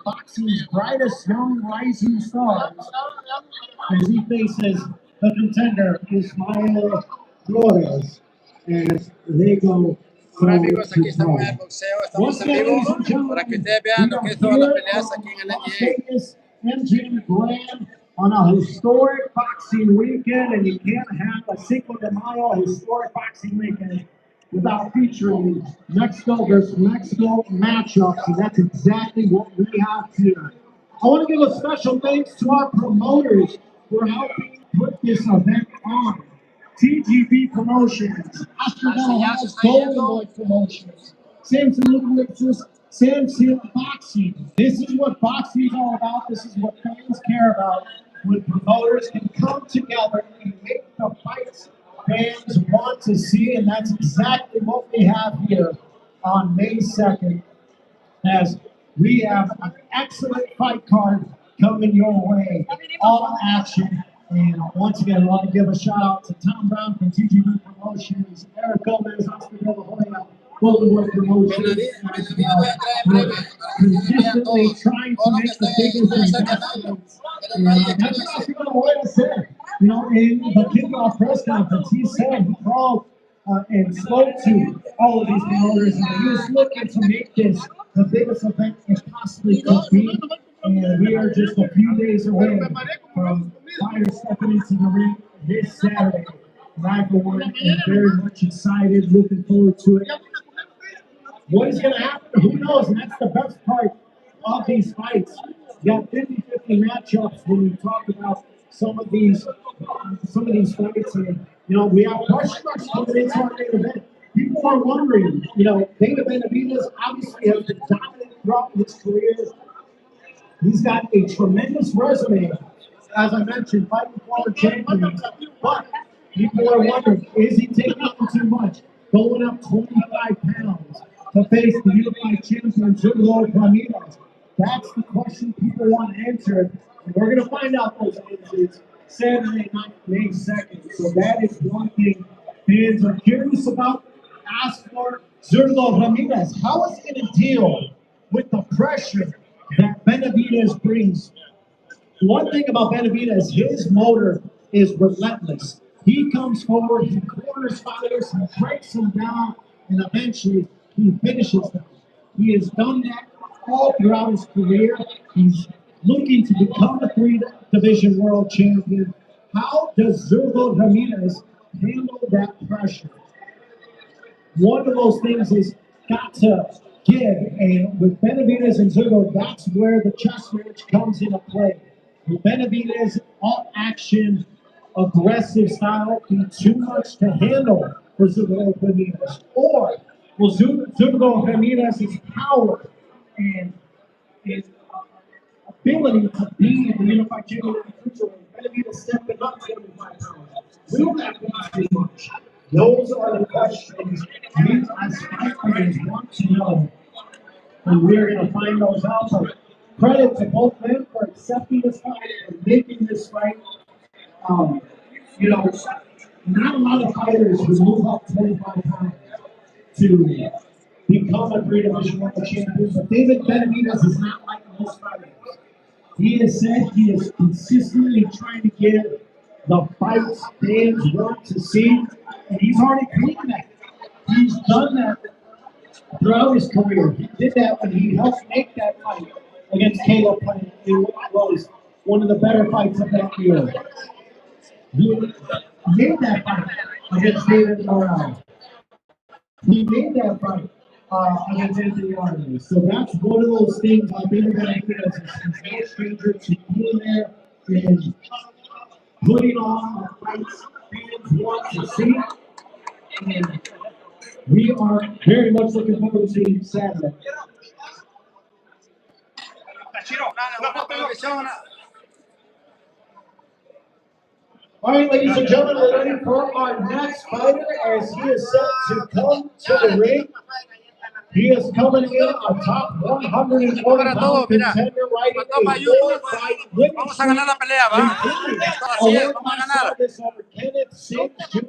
boxing's brightest young rising stars as he faces the contender Ismael Flores as they go. Hola amigos, aquí estamos en el boxeo, estamos en vivo para que ustedes vean lo que es todas las peleas aquí en el NBA. MGM Grand on a historic boxing weekend, and you can't have a Cinco de Mayo historic boxing weekend without featuring Mexico versus Mexico matchups, and that's exactly what we have here. I want to give a special thanks to our promoters for helping put this event on. TGB Promotions, Astrodome House, Golden Boy Promotions, Samson Lucas, Samson Boxing. This is what boxing is all about. This is what fans care about. When promoters can come together and make the fights fans want to see, and that's exactly what we have here on May 2nd, as we have an excellent fight card coming your way, all action. And once again, I want to give a shout out to Tom Brown from TGB Promotions, Eric Gomez, Oscar De La Hoya, Golden Boy Promotions, consistently trying to make the biggest investments. And that's what Oscar De La Hoya said. You know, in the kickoff press conference, he said he called and spoke to all of these promoters, and he was looking to make this the biggest event it possibly could be. And we are just a few days away from fighters stepping into the ring this Saturday. And I, for one, am very much excited, looking forward to it. What is going to happen? Who knows? And that's the best part of these fights. You got 50-50 matchups when we talk about some of these fights. And, you know, we have question marks coming into our main event. People are wondering, you know, David Benavidez obviously has been dominant throughout his career. He's got a tremendous resume, as I mentioned, fighting former champions. But people are wondering, is he taking on too much? Going up 25 pounds to face the unified champion, Zurdo Ramirez. That's the question people want answered. And we're going to find out those answers Saturday night, May 2nd. So that is one thing fans are curious about. Ask for Zurdo Ramirez. How is he going to deal with the pressure that Benavidez brings? One thing about Benavidez, his motor is relentless. He comes forward, he corners fighters, he breaks them down, and eventually he finishes them. He has done that all throughout his career. He's looking to become a three-division world champion. How does Zurdo Ramirez handle that pressure? One of those things is got to give, and with Benavidez and Zurdo, that's where the chess match comes into play. With Benavidez, all action, aggressive style be too much to handle for Zurdo Ramirez? Or will Zurdo Ramirez's power and his ability to be the unified champion in the future, Benavidez stepping up 25 pounds, will that be too much? Those are the questions we as fighters want to know, and we're going to find those out. So credit to both men for accepting this fight and making this fight. You know, not a lot of fighters who move up 25 pounds to become a three-division world champion, but David Benavidez is not like most fighters. He has said he is consistently trying to give the fights fans want to see, and he's already proven that. He's done that throughout his career. He did that when he helped make that fight against Caleb Plant in what was one of the better fights of that year. He made that fight against David Morales. He made that fight against Anthony Arnold. So that's one of those things I think about as no stranger to being there and putting on the fights fans want to see. And we are very much looking forward to seeing Saturday. All right, ladies and gentlemen, we're ready for our next fighter as he is set to come to the ring. He is coming in a top 140-pound contender right in a four-fight winning streak. This over Kenneth Six Jr.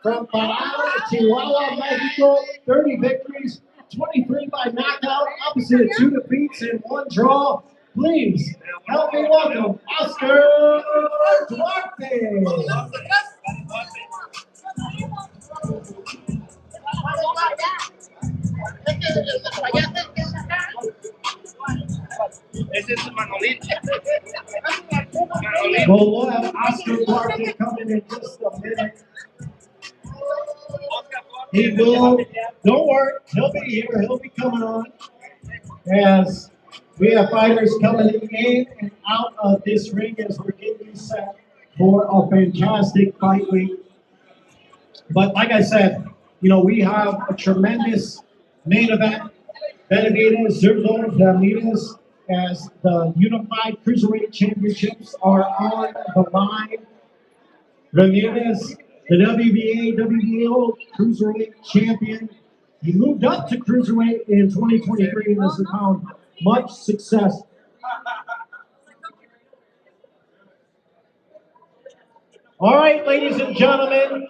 from Parada, Chihuahua, Mexico, 30 victories, 23 by knockout, opposite of 2 defeats and 1 draw. Please help me welcome Oscar Duarte. Well, we'll have Oscar Duarte coming in just a minute. He will, don't worry, he'll be here, he'll be coming on as we have fighters coming in and out of this ring as we're getting you set for a fantastic fight week. But like I said, you know, we have a tremendous main event. Benavidez, Zurdo, Ramirez, as the Unified Cruiserweight Championships are on the line. Ramirez, the WBA, WBO Cruiserweight Champion. He moved up to Cruiserweight in 2023 and has found much success. All right, ladies and gentlemen,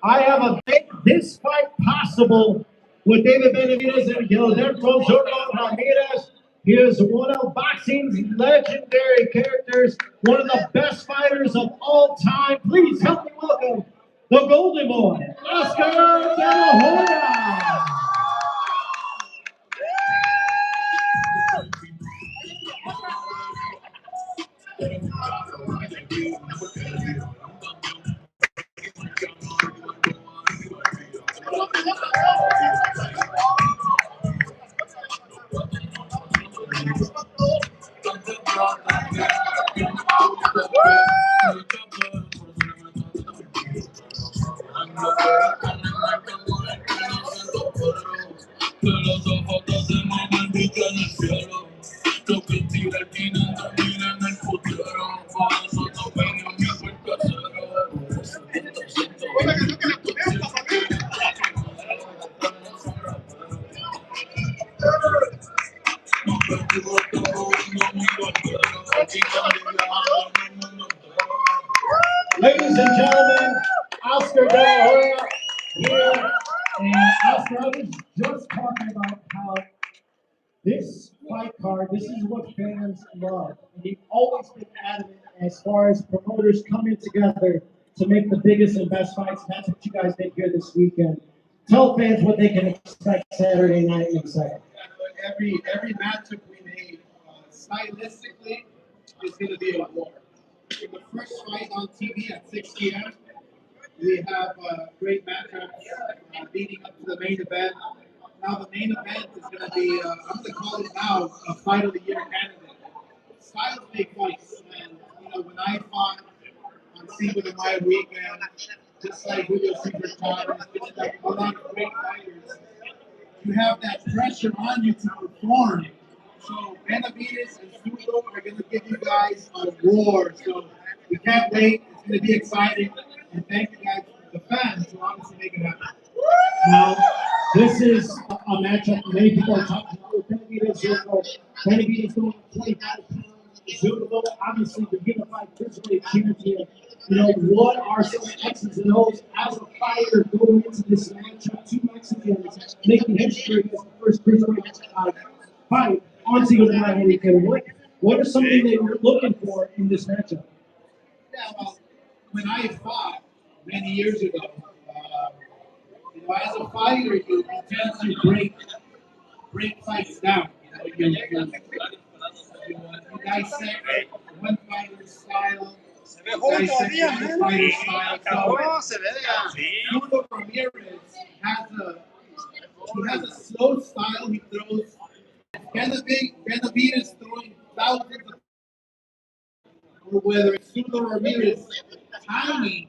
I have a make this fight possible with David Benavidez and Gilberto Zurdo Ramirez. He is one of boxing's legendary characters, one of the best fighters of all time. Please help me welcome the Golden Boy, Oscar De La Hoya. Ladies and gentlemen, Oscar De La Hoya here. And Oscar, I was just talking about how this fight card, this is what fans love. And you've always been adamant as far as promoters coming together to make the biggest and best fights. That's what you guys did here this weekend. Tell fans what they can expect Saturday night and Saturday. Every matchup we made, stylistically, is going to be a war. In the first fight on TV at 6 p.m., we have great matchups leading up to the main event. Now the main event is going to be, I'm going to call it now, a fight of the year candidate. Styles make fights, and you know, when I fought on Cinco de Mayo weekend, just like Julio Cesar Chavez, just like a lot of great fighters, you have that pressure on you to perform. So Benavidez and Zurdo are going to give you guys a war. So we can't wait. It's going to be exciting. And thank you guys, the fans, who obviously make it happen. Now, this is a matchup many people are talking about with Benavidez, Zurdo. Benavidez going 25 pounds. Zurdo, obviously the Unified Cruiserweight Champion. You know, what are some X's and O's as a fighter going into this matchup? 2 Mexicans making history as the first Cruiserweight fight on Cinco de Mayo weekend. What are something that you're looking for in this matchup? Yeah, well, when I fought many years ago, you know, as a fighter, you tend to break fights down. You know, you dissect one fighter's style. Chino Ramirez has a slow style. He throws. Benavidez throwing thousands of, or whether it's Chino Ramirez timing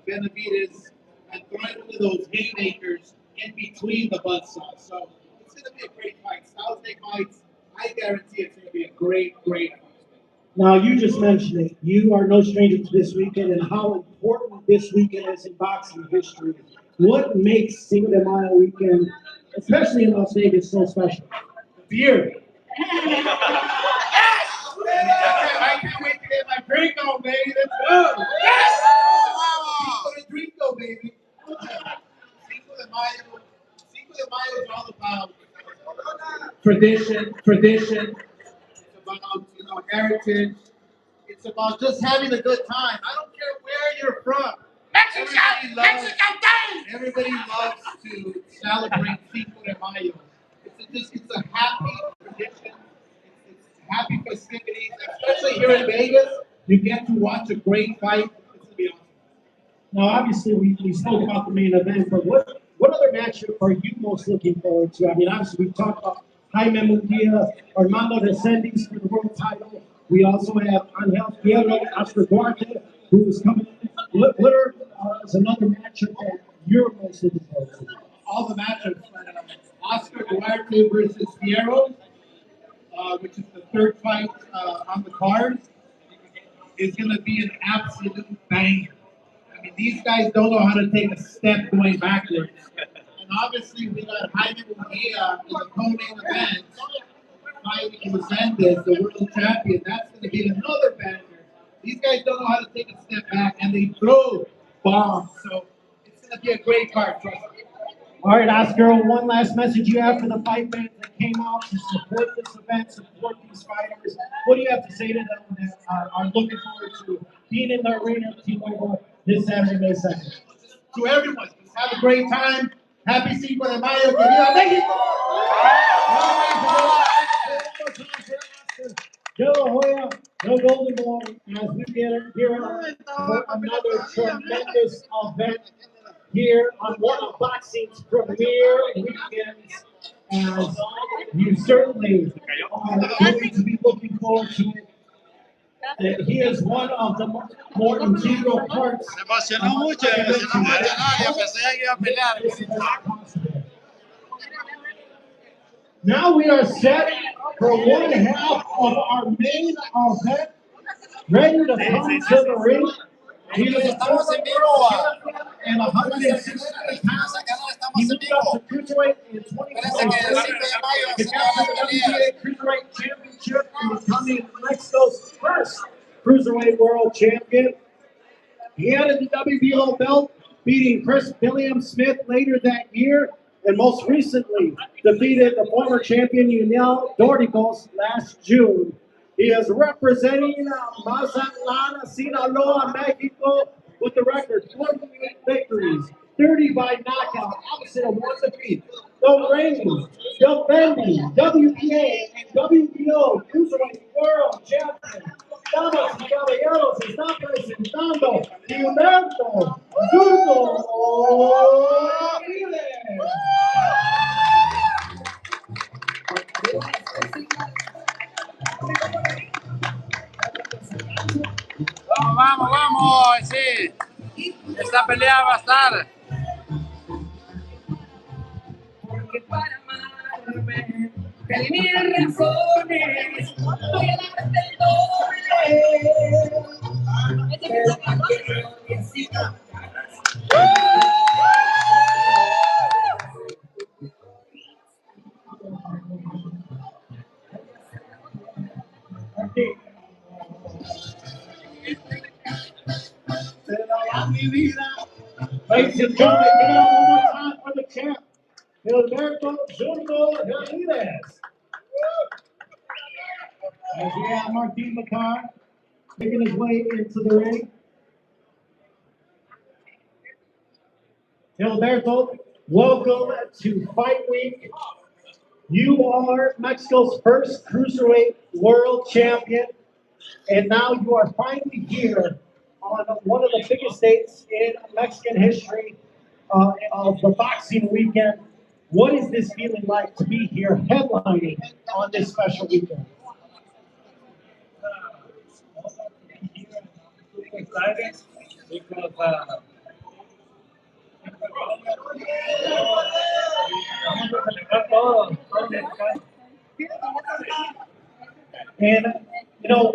Benavidez and throwing one of those haymakers in between the buzzsaws. So it's going to be a great fight. Styles make fights. I guarantee it's going to be a great fight. Now, you just mentioned it. You are no stranger to this weekend and how important this weekend is in boxing history. What makes Cinco de Mayo weekend, especially in Las Vegas, so special? The beer. I can't wait to get my drink on, baby. Let's go. Yes! Cinco de Drinko, baby. Cinco de Mayo is all about tradition. It's about heritage. It's about just having a good time. I don't care where you're from. Everybody loves to celebrate Cinco de Mayo. It's a happy tradition. It's happy festivities, especially here in Vegas. You get to watch a great fight. It's gonna be awesome. Now, obviously, we spoke about the main event, but what other match are you most looking forward to? I mean, obviously, we've talked about Jaime Munguia, Armando Descendis for the world title. We also have Angel Fierro, Oscar Duarte, who's coming in. Is another matchup that you're most looking forward to? All the matchups. Oscar Duarte versus Fierro, which is the third fight on the card, is going to be an absolute banger. I mean, these guys don't know how to take a step going backwards. And obviously, we got Jaime Munguia in the co-main event fighting Resendez, the world champion. That's going to be another banger. These guys don't know how to take a step back, and they throw bombs. So it's going to be a great card, trust me. All right, Oscar, one last message you have for the fight fans that came out to support this event, support these fighters. What do you have to say to them that are looking forward to being in the arena of T-Mobile this Saturday, May 2nd? To everyone, just have a great time. Happy Cinco de Mayo. Que viva México! Joe Hoya, no Golden Boy, as we get here for another tremendous event here on one of boxing's premier weekends, as you certainly are going to be looking forward to it. He is one of the more integral parts. Se emocionó mucho, yo pensé que iba a pelear. Now we are set for one half of our main event, ready to come to the ring. He is a former world champion and 160 pounds. He moved up to cruiserweight in 2023. He got the WBA cruiserweight championship and becoming Mexico's first cruiserweight world champion. He added the WBO belt, beating Chris William Smith later that year, and most recently defeated the former champion Yunel Dorticos last June. He is representing Mazatlán, Sinaloa, Mexico, with the record 48 victories, 30 by knockout, opposite of one defeat. The reigning, defending WBA and WBO Cruiserweight World Champion. Damas y caballeros, está presentando Gilberto Zurdo Aguiles. Vamos, sí. Esta pelea va a estar. Porque para amarme, de mil razones, voy a darte el doble. Pero que no necesito. Mi vida. Ladies and gentlemen, give it up one more time for the champ, Gilberto Zurdo Aguiles. As we have Martin McCarr making his way into the ring. Gilberto, welcome to Fight Week. You are Mexico's first cruiserweight world champion, and now you are finally here on one of the biggest dates in Mexican history of the boxing weekend. What is this feeling like to be here headlining on this special weekend? Excited because And, you know,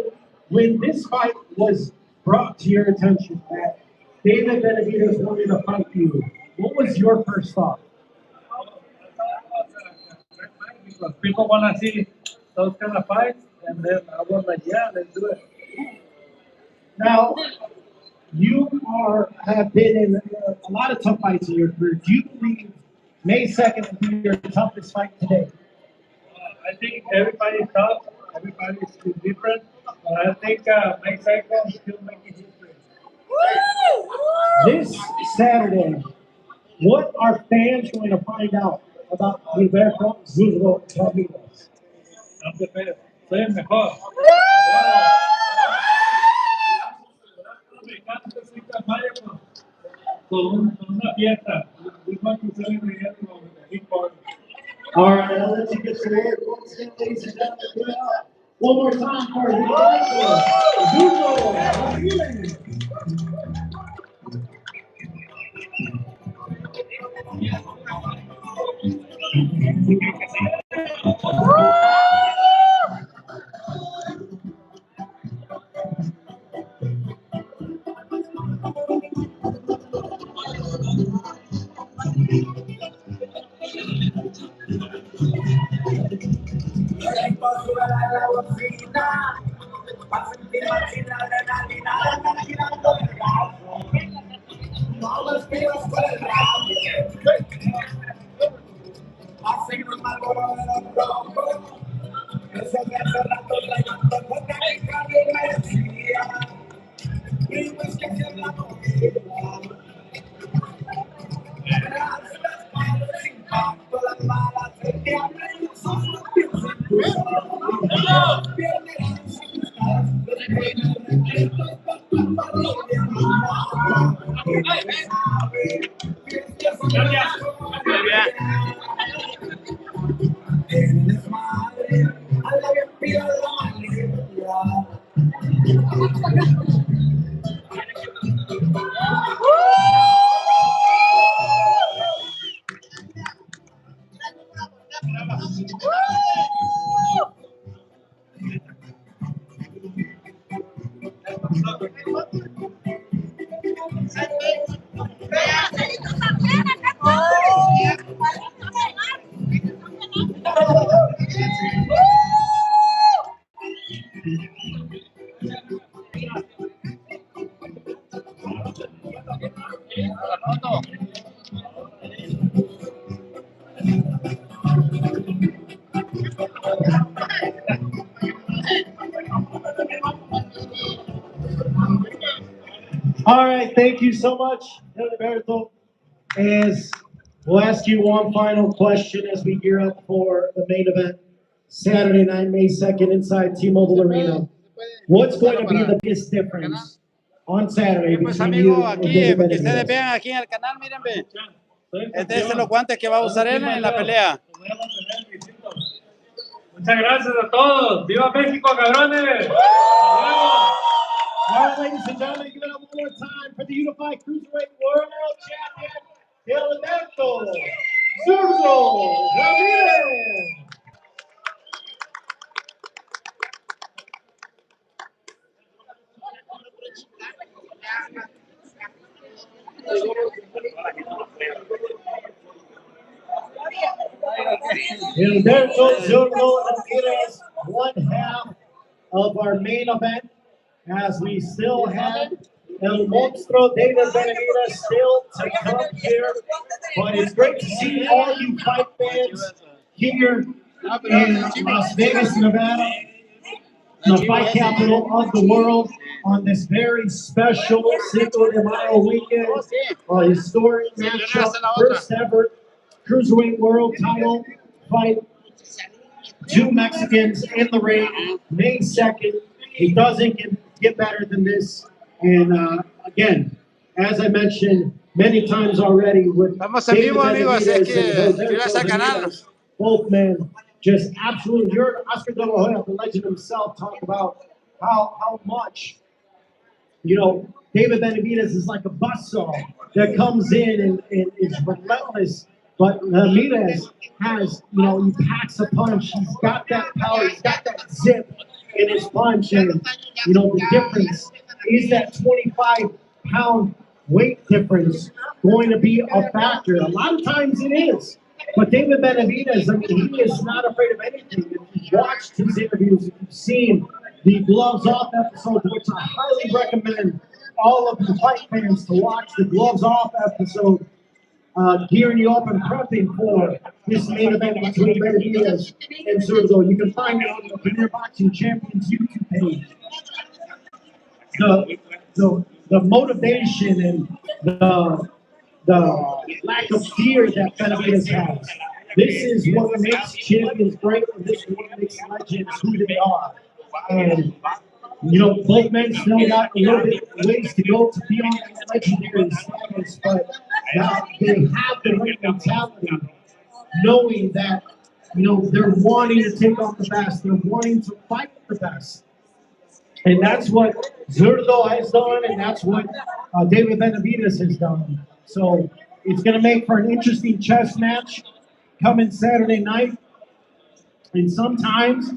when this fight was brought to your attention that David Benavidez wanted to fight you, what was your first thought? because people want to see those kind of fights, and then I was like, yeah, let's do it. Now, you have been in a lot of tough fights in your career. Do you believe May 2nd will be your toughest fight today? I think everybody's tough. Everybody's different. But I think May 2nd still making history. This Saturday, what are fans going to find out about Gilberto Zurdo Ramirez? I'm the best. Soy el mejor. Me encanta ese campaña con una fiesta. We want to celebrate it with a big party. All right, I'll let you get to work. Once again, ladies and gentlemen, give it up one more time for Gilberto Zurdo Ramirez. All right, thank you so much, Gilberto. As we'll ask you one final question as we gear up for the main event, Saturday night, May 2nd, inside T-Mobile Arena. What's going to be the biggest difference on Saturday Pues between you amigo, and aquí, David que ustedes Benavidez? vean aquí en el canal, miren, ve. Este es los guantes que va a usar él en la pelea. Muchas gracias a todos. ¡Viva México, cabrones! All right, ladies and gentlemen, give it up one more time for the Unified Cruiserweight World Champion, Gilberto Zurdo Ramirez. Gilberto Zurdo Ramirez, one half of our main event, as we still have El Monstro David Benavidez still to come here. But it's great to see all you fight fans here in Las Vegas, Nevada, the fight capital of the world, on this very special Cinco de Mayo weekend. A historic matchup, first ever Cruiserweight World title fight. Two Mexicans in the ring, May 2nd. It doesn't get better than this. And again, as I mentioned many times already, with Estamos en David vivo, amigos, Benavidez es que and suscríbase al canal. Ramirez, both men just absolutely. You're Oscar De La Hoya, the legend himself, talk about how much, you know, David Benavidez is like a buzzsaw that comes in and is relentless. But Ramirez has, you know, he packs a punch. He's got that power. He's got that zip in his punch. And, you know, the difference is that 25-pound weight difference going to be a factor. A lot of times it is. But David Benavidez, I mean, he is not afraid of anything. If you've watched his interviews, if you've seen the Gloves Off episode, which I highly recommend all of the fight fans to watch the Gloves Off episode, gearing you up and prepping for this main event between Benavidez and Zurdo. You can find it on the Premier Boxing Champions YouTube page. The motivation and the lack of fear that Benavidez has. This is what makes champions great, and this is what makes legends who they are. And both men still got a little bit ways to go to be on that legendary status, but now they have the right mentality, knowing that they're wanting to take on the best, they're wanting to fight the best. And that's what Zurdo has done, and that's what David Benavidez has done. So it's going to make for an interesting chess match coming Saturday night. And sometimes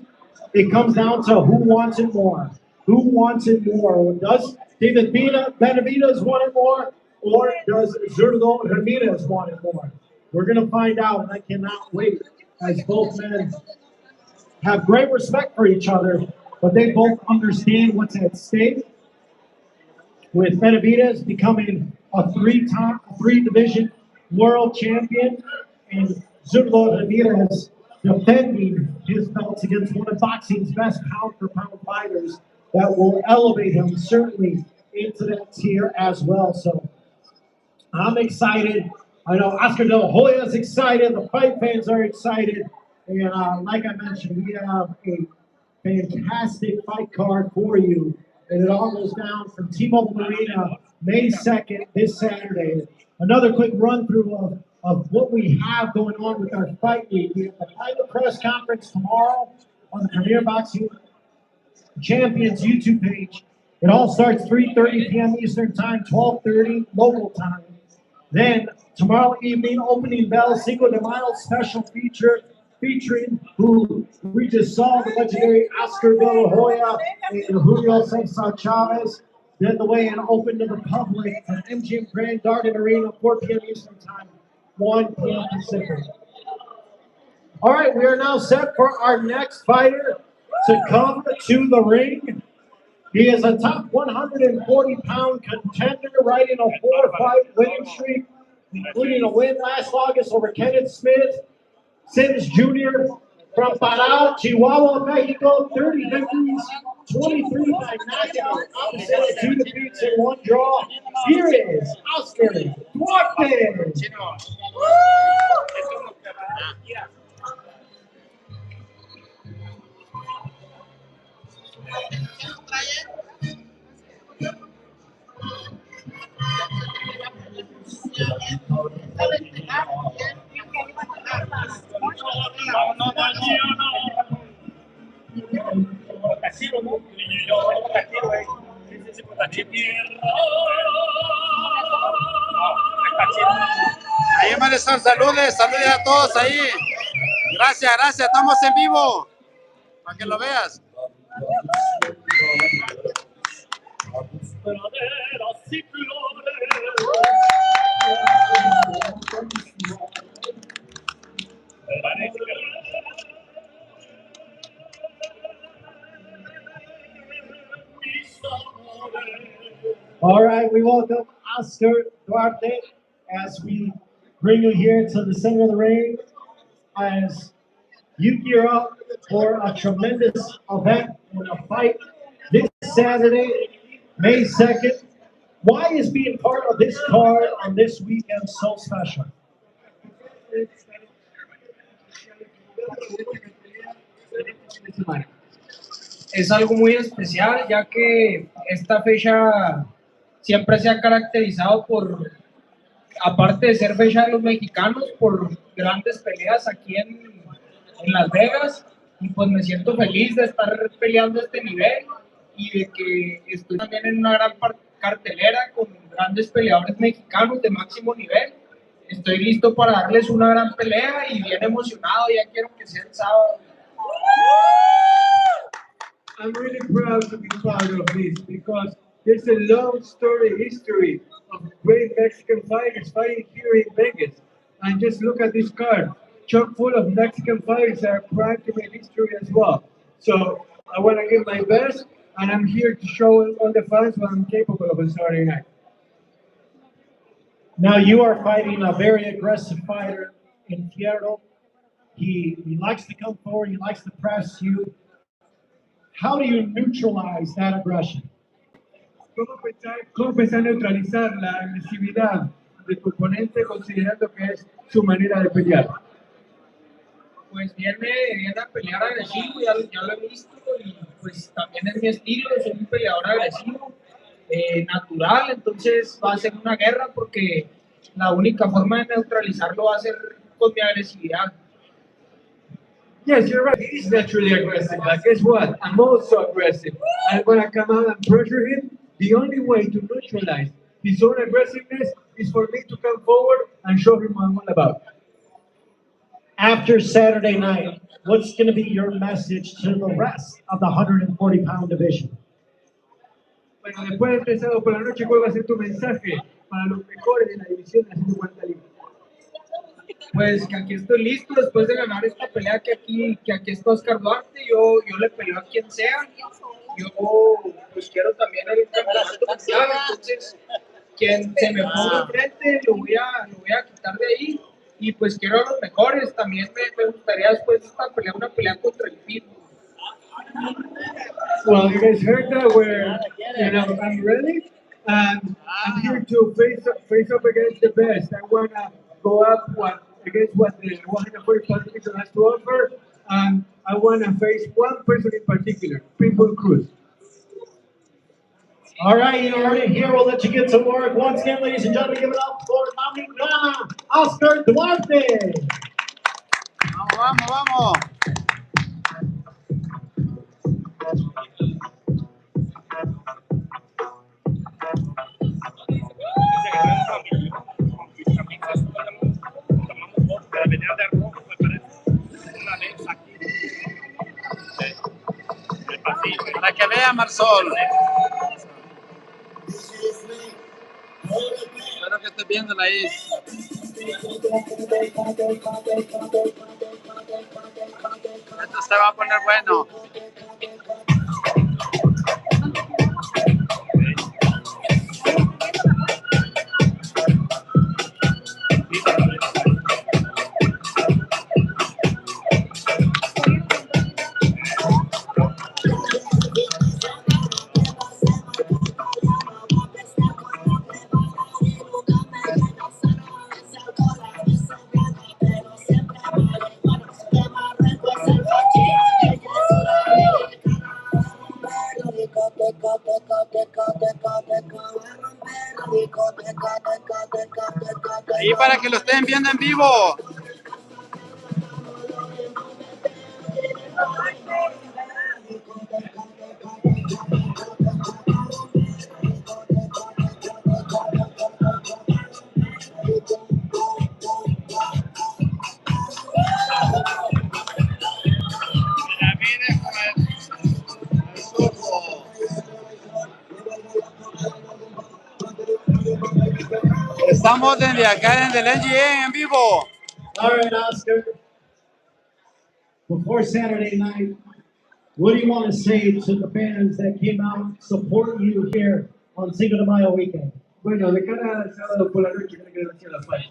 it comes down to who wants it more. Who wants it more? Does David Benavidez want it more, or does Zurdo Ramirez want it more? We're going to find out, and I cannot wait, as both men have great respect for each other, but they both understand what's at stake. With Benavidez becoming a three-division world champion, and Zurdo Ramirez defending his belts against one of boxing's best pound-for-pound fighters, that will elevate him certainly into that tier as well. So I'm excited. I know Oscar De La Hoya is excited. The fight fans are excited. And like I mentioned, we have a fantastic fight card for you. And it all goes down from T-Mobile Arena May 2nd, this Saturday. Another quick run-through of what we have going on with our fight week. We have the private press conference tomorrow on the Premier Boxing Champions YouTube page. It all starts 3:30 p.m. Eastern Time, 12:30 local time. Then tomorrow evening, opening bell, Cinco de Mayo special featuring who we just saw, the legendary Oscar De La Hoya and Julio Cesar Chavez. Then the weigh-in open to the public at MGM Grand Garden Arena, 4 p.m. Eastern Time, 1 p.m. Pacific. All right, we are now set for our next fighter to come to the ring. He is a top 140-pound contender, riding a 4-fight winning streak, including a win last August over Kenneth Sims Jr. from Parral, Chihuahua, Mexico. 30 victories, 23 by knockout, 2 defeats and 1 draw. Here is Oscar Duarte. Ahí, Marisol, saludes a todos ahí. Gracias, estamos en vivo, para que lo veas. All right, we welcome Oscar Duarte as we bring you here to the center of the ring as you gear up for a tremendous event and a fight this Saturday, May 2nd. Why is being part of this card on this weekend so special? Es algo muy especial, ya que esta fecha siempre se ha caracterizado por, aparte de ser fecha de los mexicanos, por grandes peleas aquí en Las Vegas, y pues me siento feliz de estar peleando este nivel y de que estoy también en una gran cartelera con grandes peleadores mexicanos de máximo nivel. Estoy listo para darles una gran pelea y bien emocionado, ya quiero que sea el sábado. I'm really proud to be part of this because there's a long history of great Mexican fighters fighting here in Vegas. And just look at this card, chock full of Mexican fighters that are proud to make history as well. So I want to give my best, and I'm here to show all the fans what I'm capable of on Saturday night. Now you are fighting a very aggressive fighter in Fierro. He likes to come forward, he likes to press you. How do you neutralize that aggression? Cómo pensar neutralizar la agresividad de tu oponente considerando que es su manera de pelear? Pues viene a pelear agresivo, ya lo he visto, y pues también es mi estilo, soy un peleador agresivo, natural, entonces va a ser una guerra porque la única forma de neutralizarlo va a ser con mi agresividad. Yes, you're right. He's naturally aggressive. But guess what? I'm also aggressive. I'm gonna come out and pressure him. The only way to neutralize his own aggressiveness is for me to come forward and show him what I'm all about. After Saturday night, what's going to be your message to the rest of the 140-pound division? Bueno, después de sábado por la noche, ¿cuál va a ser tu mensaje para los mejores de la división de 140 libras? Pues que aquí estoy listo después de ganar esta pelea, que aquí está Oscar Duarte, yo le peleo a quien sea, yo pues quiero también el campeonato mundial, entonces quien se me ponga enfrente lo voy a quitar de ahí, y pues quiero a los mejores, también me gustaría después de esta pelea una pelea contra el Vivo. Well, you guys heard that where I'm ready, and I'm here to face up against the best. I wanna go up against what the 140 division has to offer, and I wanna face one person in particular, Pitbull Cruz. All right, you heard it here. We'll let you get to work. Once again, ladies and gentlemen, give it up for Dominicana, Oscar Duarte. Vamos, vamos. Para que vea Marsol. Espero que estés viéndola ahí. Esto se va a poner bueno. Y para que lo estén viendo en vivo. Estamos desde acá en el NGA en vivo. All right, Oscar. Before Saturday night, what do you want to say to the fans that came out supporting you here on Cinco de Mayo weekend? Bueno, de cara al sábado por la noche, ¿qué le decir a la fans?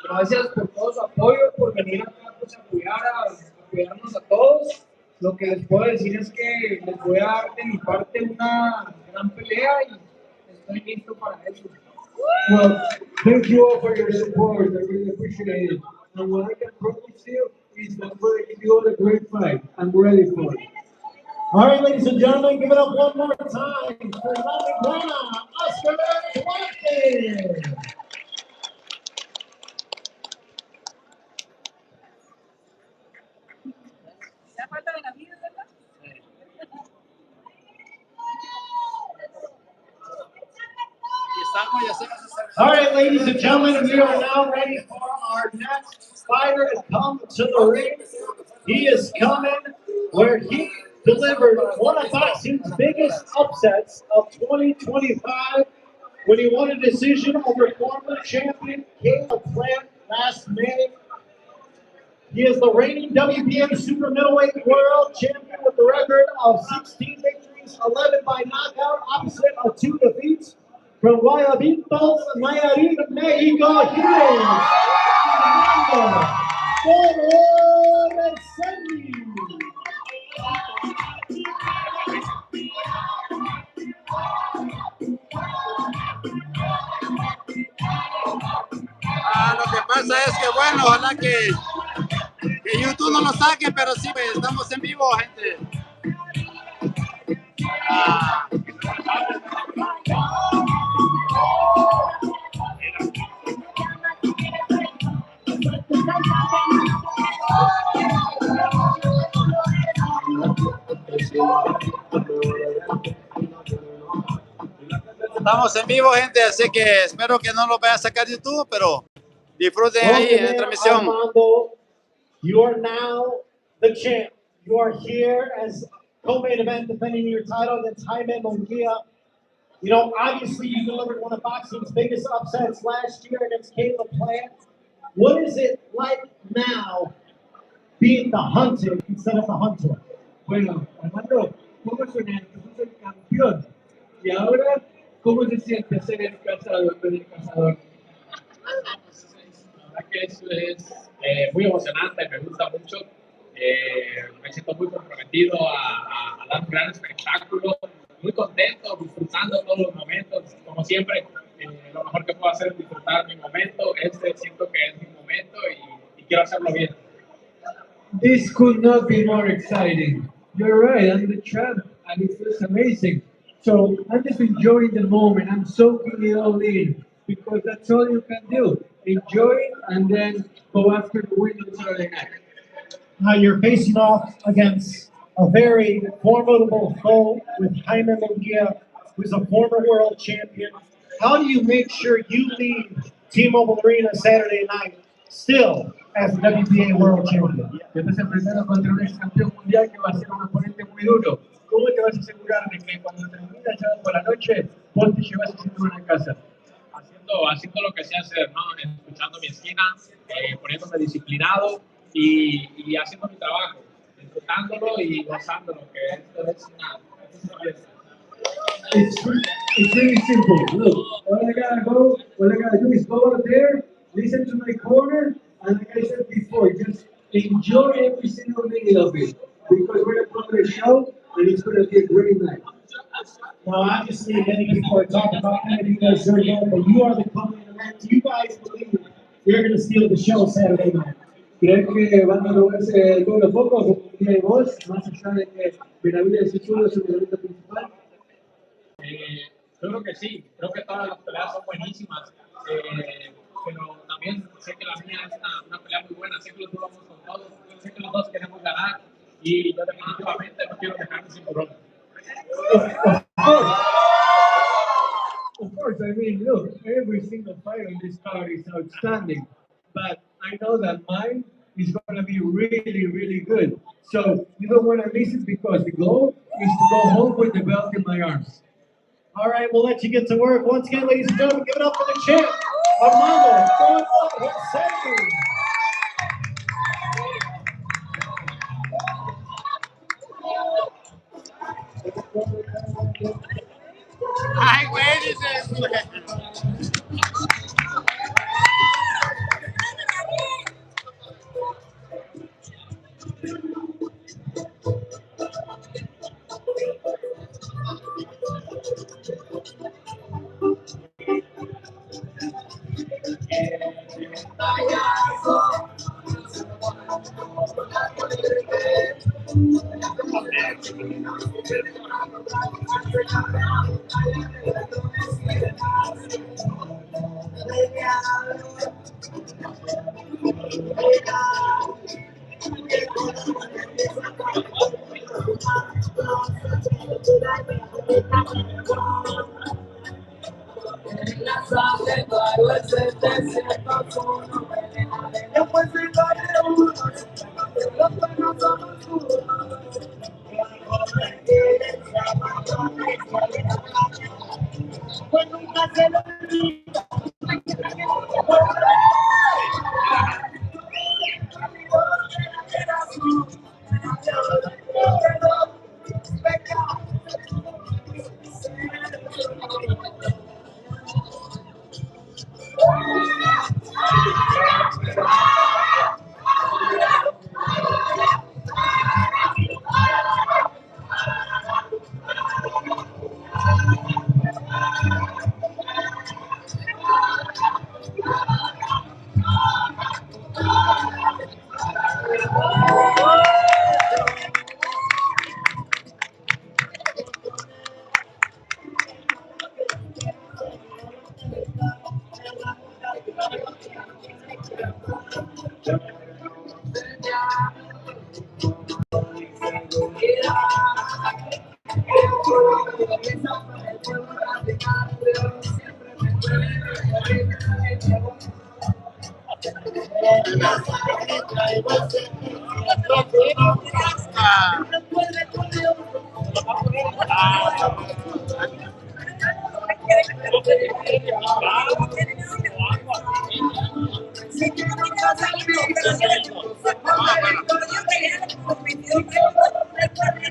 Gracias por todo su apoyo, por venir acá pues, a apoyarnos a todos. Lo que les puedo decir es que les voy a dar de mi parte una gran pelea y estoy listo para eso. Well, thank you all for your support. I really appreciate it. And what I can promise you is that we're going to give you all a great fight. I'm ready for it. All right, ladies and gentlemen, give it up one more time for Dominicana, Oscar Duarte. All right, ladies and gentlemen, we are now ready for our next fighter to come to the ring. He is coming where he delivered one of boxing's biggest upsets of 2025 when he won a decision over former champion Caleb Plant last May. He is the reigning WBA super middleweight world champion with a record of 16 victories, 11 by knockout, opposite of 2 defeats. From Guayabitos, Nayarit, Mexico, here is Armando Fororesendi. Lo que pasa es que, bueno, ojalá que YouTube no lo saque, pero sí, pues, estamos en vivo, gente. Estamos en vivo, gente, así que espero que no lo vaya a sacar YouTube, pero disfruten ahí en la transmisión. Armando, you are now the champ. You are here as co-main event defending your title against Jaime Munguia. You know, obviously you delivered one of boxing's biggest upsets last year against Caleb Plant. What is it like now being the hunted instead of the hunter? Bueno, Armando, ¿cómo suena? Tú sos el campeón. Y ahora, ¿cómo se siente ser el cazador? El cazador? La verdad que eso es muy emocionante, me gusta mucho. Me siento muy comprometido a dar un gran espectáculo, muy contento, disfrutando todos los momentos. Como siempre, lo mejor que puedo hacer es disfrutar mi momento. Siento que es mi momento y quiero hacerlo bien. This could not be more exciting. You're right, I'm the champ, and it feels amazing. So I'm just enjoying the moment. I'm soaking it all in because that's all you can do. Enjoy it and then go after the win on Saturday night. Now you're facing off against a very formidable foe with Jaime Munguia, who's a former world champion. How do you make sure you leave T-Mobile Arena Saturday night still as the WBA world champion? Te estás enfrentando contra un ex campeón mundial que va a ser un oponente muy duro. ¿Cómo te vas a asegurar de que cuando termine el sábado por la noche, vos te llevas ese cinturón a casa? Haciendo lo que sé hacer, ¿no? Escuchando mi esquina, poniéndome disciplinado y haciendo mi trabajo, disfrutándolo y gozándolo, que esto es una fiesta. It's really simple. Look, all I gotta do is go out there, listen to my corner, and like I said before, just enjoy every single minute of it. Because we're gonna put on a show and it's gonna be a great night. Now, obviously, many people are talking about that because they're young, but you are the co-main event. Do you guys believe you're going to steal the show Saturday night? ¿Creen que van a robarse todos los focos como diría vos, más allá de que Benavides y Chulo es el evento principal? Yo creo que sí, creo que todas las peleas son buenísimas, pero también sé que la mía es una pelea muy buena, sé que los dos vamos con todos, sé que los dos queremos ganar y yo definitivamente no quiero dejarme sin corona. Of course, I mean, look, every single fight on this card is outstanding, but I know that mine is going to be really, really good. So you don't want to miss it because the goal is to go home with the belt in my arms. All right, we'll let you get to work. Once again, ladies and gentlemen, give it up for the champ, Armando Fororesendi. Ay, güey, dices, güey.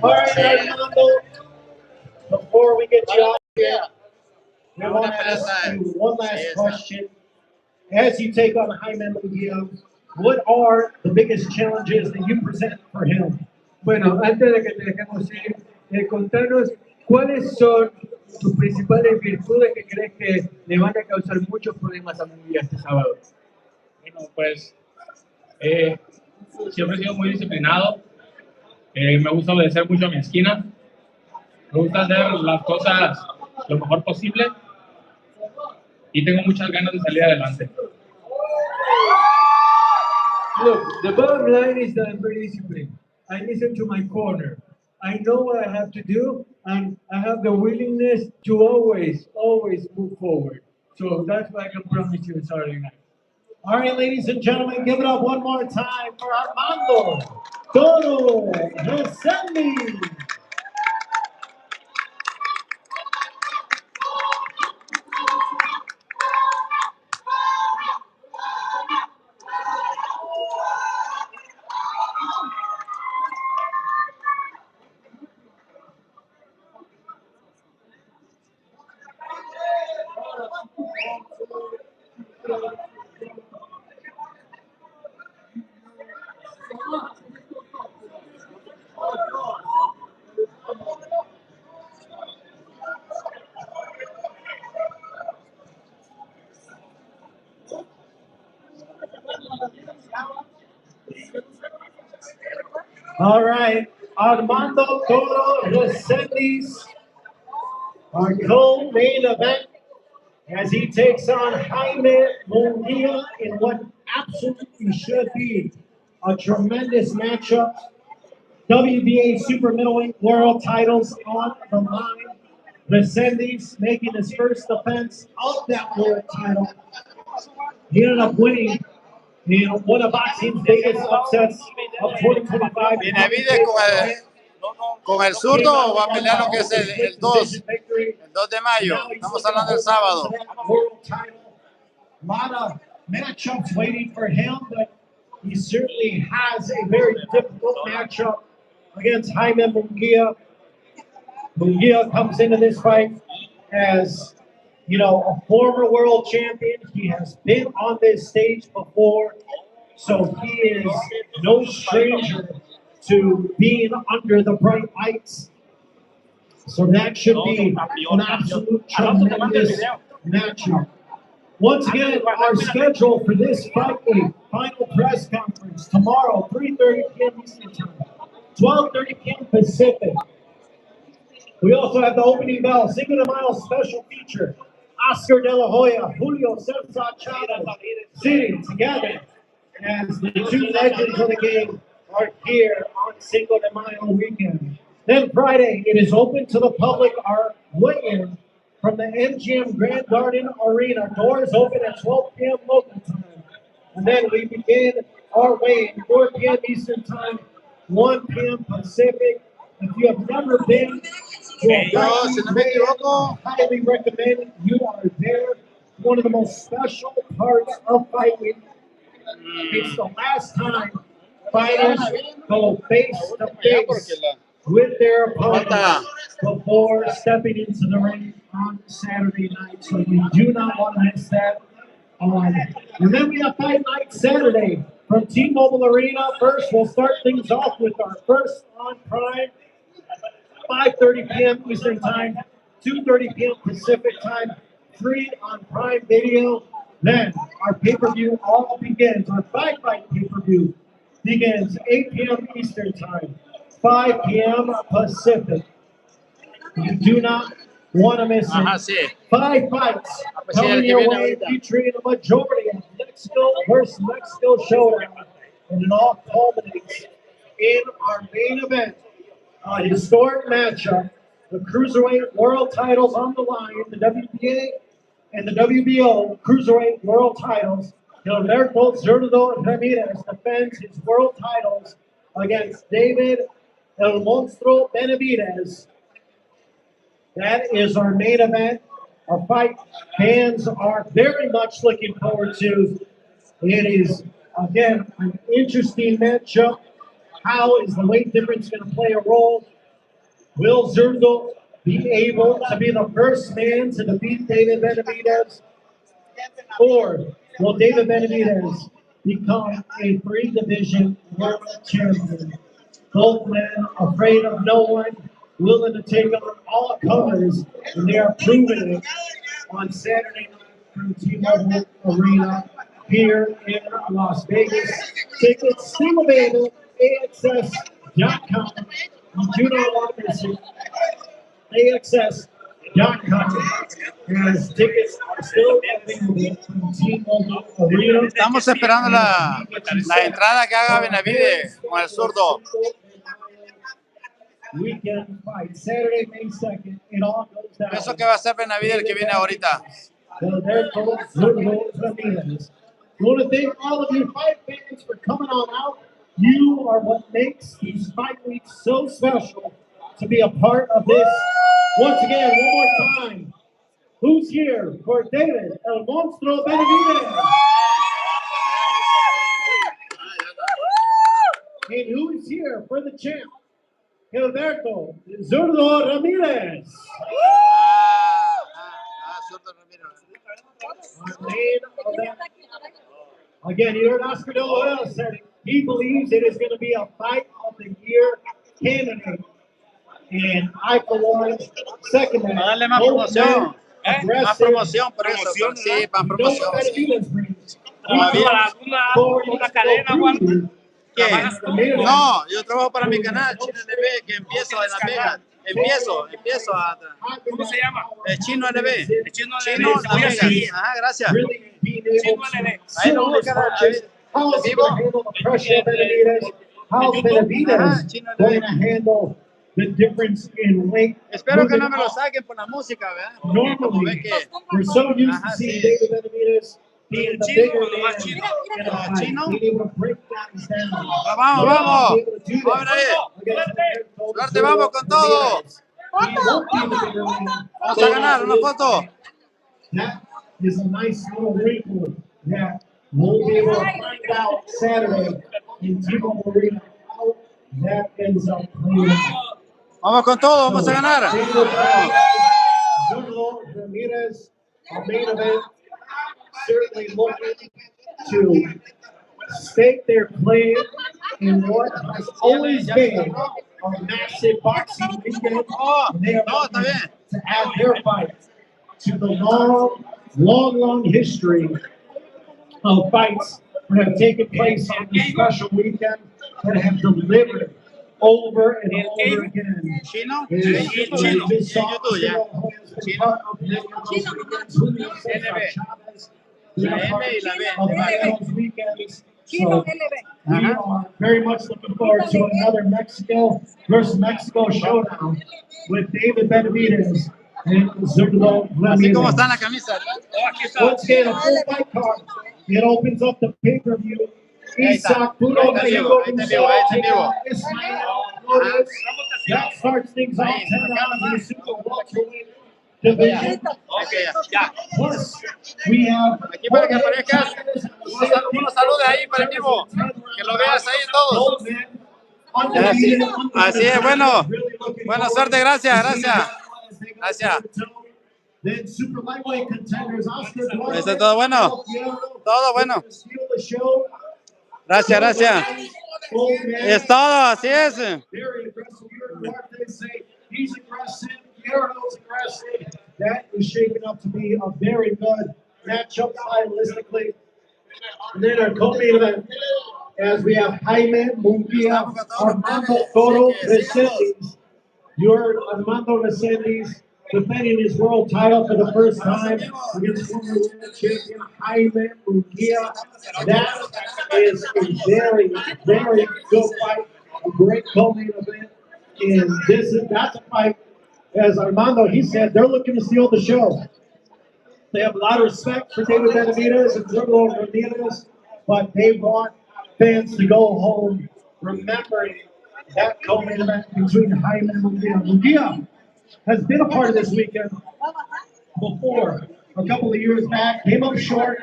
All right, Armando, before we get you out here, we want to ask you one last question. As you take on Jaime Munguia, what are the biggest challenges that you present for him? Bueno, antes de que te dejemos ir, contanos cuáles son tus principales virtudes que crees que le van a causar muchos problemas a Munguía este sábado. Bueno, pues siempre he sido muy disciplinado. Me gusta obedecer mucho a mi esquina. Me gusta hacer las cosas lo mejor posible. Y tengo muchas ganas de salir adelante. Look, the bottom line is that I'm very disciplined. I listen to my corner. I know what I have to do, and I have the willingness to always move forward. So that's what I can promise you on Saturday night. All right, ladies and gentlemen, give it up one more time for Armando Toro Resendi. All right, Armando Toro Resendiz, our co-main event, as he takes on Jaime Munguia in what absolutely should be a tremendous matchup. WBA super middleweight world titles on the line. Resendiz making his first defense of that world title. He ended up winning one of boxing's biggest upsets of 2025. Con el zurdo va a pelear lo que es el 2 de mayo. Estamos hablando del sábado. A lot of matchups waiting for him, but he certainly has a very difficult matchup against Jaime Munguia. Munguia comes into this fight as, a former world champion. He has been on this stage before, so he is no stranger to being under the bright lights. So that should be an absolute tremendous matchup. Once again, our schedule for this fight week, final press conference tomorrow, 3:30 p.m. Eastern Time, 12:30 p.m. Pacific. We also have the opening bell, Cinco de Mayo special feature. Oscar De La Hoya, Julio Cesar Chavez sitting together as the two legends of the game are here on Cinco de Mayo weekend. Then Friday, it is open to the public, our weigh-in from the MGM Grand Garden Arena. Doors open at 12 p.m. local time. And then we begin our weigh-in, 4 p.m. Eastern Time, 1 p.m. Pacific. If you have never been to a weigh-in, I highly recommend you are there. One of the most special parts of fighting. It's the last time fighters go face-to-face with their opponents before stepping into the ring on Saturday night. So you do not want to miss that. And then we have Fight Night Saturday from T-Mobile Arena. First, we'll start things off with our first on Prime, 5:30 p.m. Eastern Time, 2:30 p.m. Pacific Time, free on Prime Video. Then our pay-per-view all begins. Our fight pay-per-view begins 8 p.m. Eastern Time, 5 p.m. Pacific. You do not want to miss it. 5 fights coming your way, featuring a majority of Mexico versus Mexico showdown. And it all culminates in our main event, a historic matchup the Cruiserweight World titles on the line, the WBA and the WBO Cruiserweight World titles. Gilberto Zurdo Ramirez defends his world titles against David El Monstro Benavidez. That is our main event, a fight fans are very much looking forward to. It is, again, an interesting matchup. How is the weight difference going to play a role? Will Zurdo be able to be the first man to defeat David Benavidez? Or will David Benavidez become a three-division world champion? Both men afraid of no one, willing to take on all comers, and they are proving it on Saturday night from T-Mobile Arena here in Las Vegas. Tickets still available at AXS.com. You do not want to miss it. AXS.com. As tickets are still available from T-Mobile Arena. Estamos esperando la entrada que haga Benavides con el zurdo. Weekend fight, Saturday, May 2nd. It all goes down. Pienso que va a ser Benavides el que viene ahorita. Gilberto Zurdo Ramirez. I want to thank all of you fight fans for coming on out. You are what makes these fight weeks so special to be a part of this. Once again, one more time. Who's here for David El Monstro Benavidez? And who is here for the champ? Gilberto Zurdo Ramirez. Again, you heard Oscar De La Hoya said he believes it is going to be a fight of the year candidate. And I, for one, second that. Dale más promoción. Más promoción por eso. Sí, más promoción. Una cadena, Juan. ¿Qué? No, yo trabajo para mi canal, Chino LB, que empiezo en Las Vegas. Empiezo a... ¿Cómo se llama? Chino LB. Chino Chino LB. Voy a Las seguir. Vegas. Ajá, gracias. Chino LB. Ahí lo buscan How's he going to handle the pressure of Benavidez? How's Benavidez going to handle the difference in weight? Espero que no me lo saquen por la música, ¿verdad? Porque como ve Normally, que... we're so used to seeing David Benavidez being the bigger man in a fight, being able to break things down. Vamos, vamos. Vamos ahí. Suerte, vamos con todo. Vamos a ganar una foto. That is a nice little wrinkle that we'll be able to find out Saturday in T-Mobile Arena how that ends up playing out. Vamos con todo, vamos a ganar. Zurdo Ramirez, our main event, certainly looking to stake their claim in what has always been a massive boxing weekend. And they are looking to add their fight to the long history of fights that have taken place on this special weekend that have delivered over and over again. Chino, Chino. La L y la B. So we are very much looking forward to another Mexico versus Mexico showdown with David Benavidez and Zurdo Así como Ramirez. está en la camisa. Once again, a full fight card. It opens up the pay-per-view. Isaac Puro Mexico that starts things off 10 rounds in the super welterweight division. Plus, we have Aquí para que aparezcas, unos saludos ahí para el vivo, que lo veas ahí todos. Así es, bueno, buena suerte, gracias. Eso es todo bueno, Gracias. Es todo, así es. That is shaping up to be a very good matchup stylistically. And then our co-main event, as we have Jaime Munguia, Armando Toro Resendiz. Your Armando Resendiz defending his world title for the first time against former world champion Jaime Munguia. That is a very good fight, a great co-main event. And that's a fight as Armando, he said, they're looking to steal the show. They have a lot of respect for David Benavidez and Zurdo Ramirez, but they want fans to go home remembering that co-main event between Jaime and Munguia. Munguia has been a part of this weekend before. A couple of years back, came up short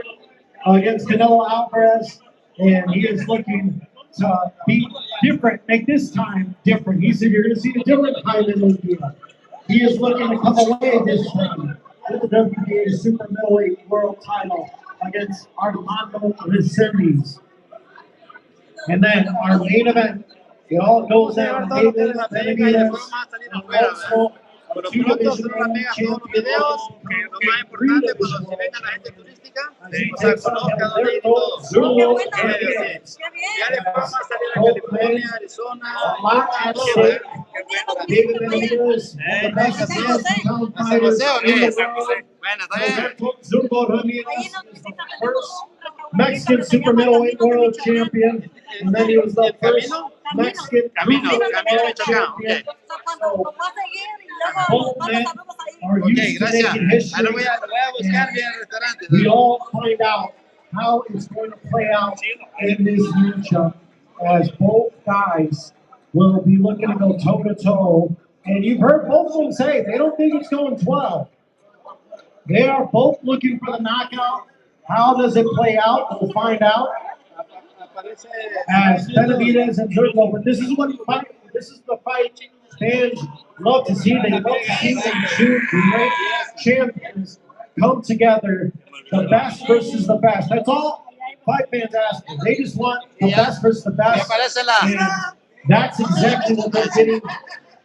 against Canelo Alvarez, and he is looking to be different, make this time different. He said, you're going to see a different Jaime Munguia. He is looking to come away this time with the WBA Super Middleweight World Title against Armando Resendiz. And then our main event, it all goes down. David Benavidez, Por lo pronto son una pega todos los videos, que lo más importante, pues si venga la gente turística, o sea, conozca dónde ir y todo. Ya después vamos a salir a California, Arizona, David Benavidez, the best fighters in the world. Bueno, está bien. Zurdo Ramirez is the first Mexican super middleweight world champion, and then he was the first Mexican world champion. Both men are used to making history. We all find out how it's going to play out in this matchup, as both guys will be looking to go toe to toe. And you've heard both of them say they don't think it's going 12. They are both looking for the knockout. How does it play out? We'll find out. As Benavidez and Zurdo, but this is what fight. This is the fight fans love to see. They love to see them two great champions come together. The best versus the best. That's all fight fans ask for. They just want the best versus the best. And that's exactly what they're getting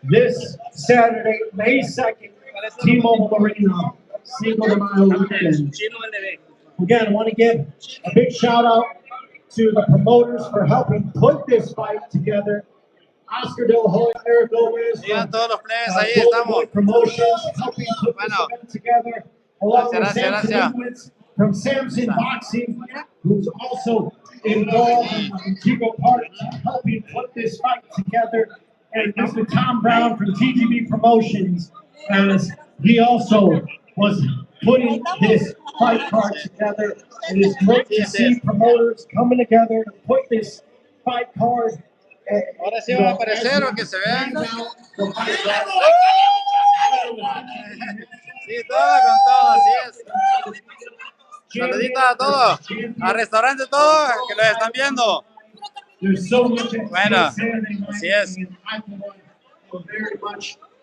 this Saturday, May 2nd, T-Mobile Arena, Cinco de Mayo weekend. Again, I want to give a big shout out to the promoters for helping put this fight together. Oscar Del Hoy, Eric Gomez, Promotions, helping put this event together, along with Samson from Samson Boxing, who's also involved in Integral Park, helping put this fight together, and Mr. Tom Brown from TGB Promotions, as he also was putting this fight card together. It is great to see promoters coming together to put this fight card. Ahora sí va a aparecer o que se vean. Sí, todo con todo, así es. Saluditos a todos, al restaurante todo, que los están viendo. Bueno, así es.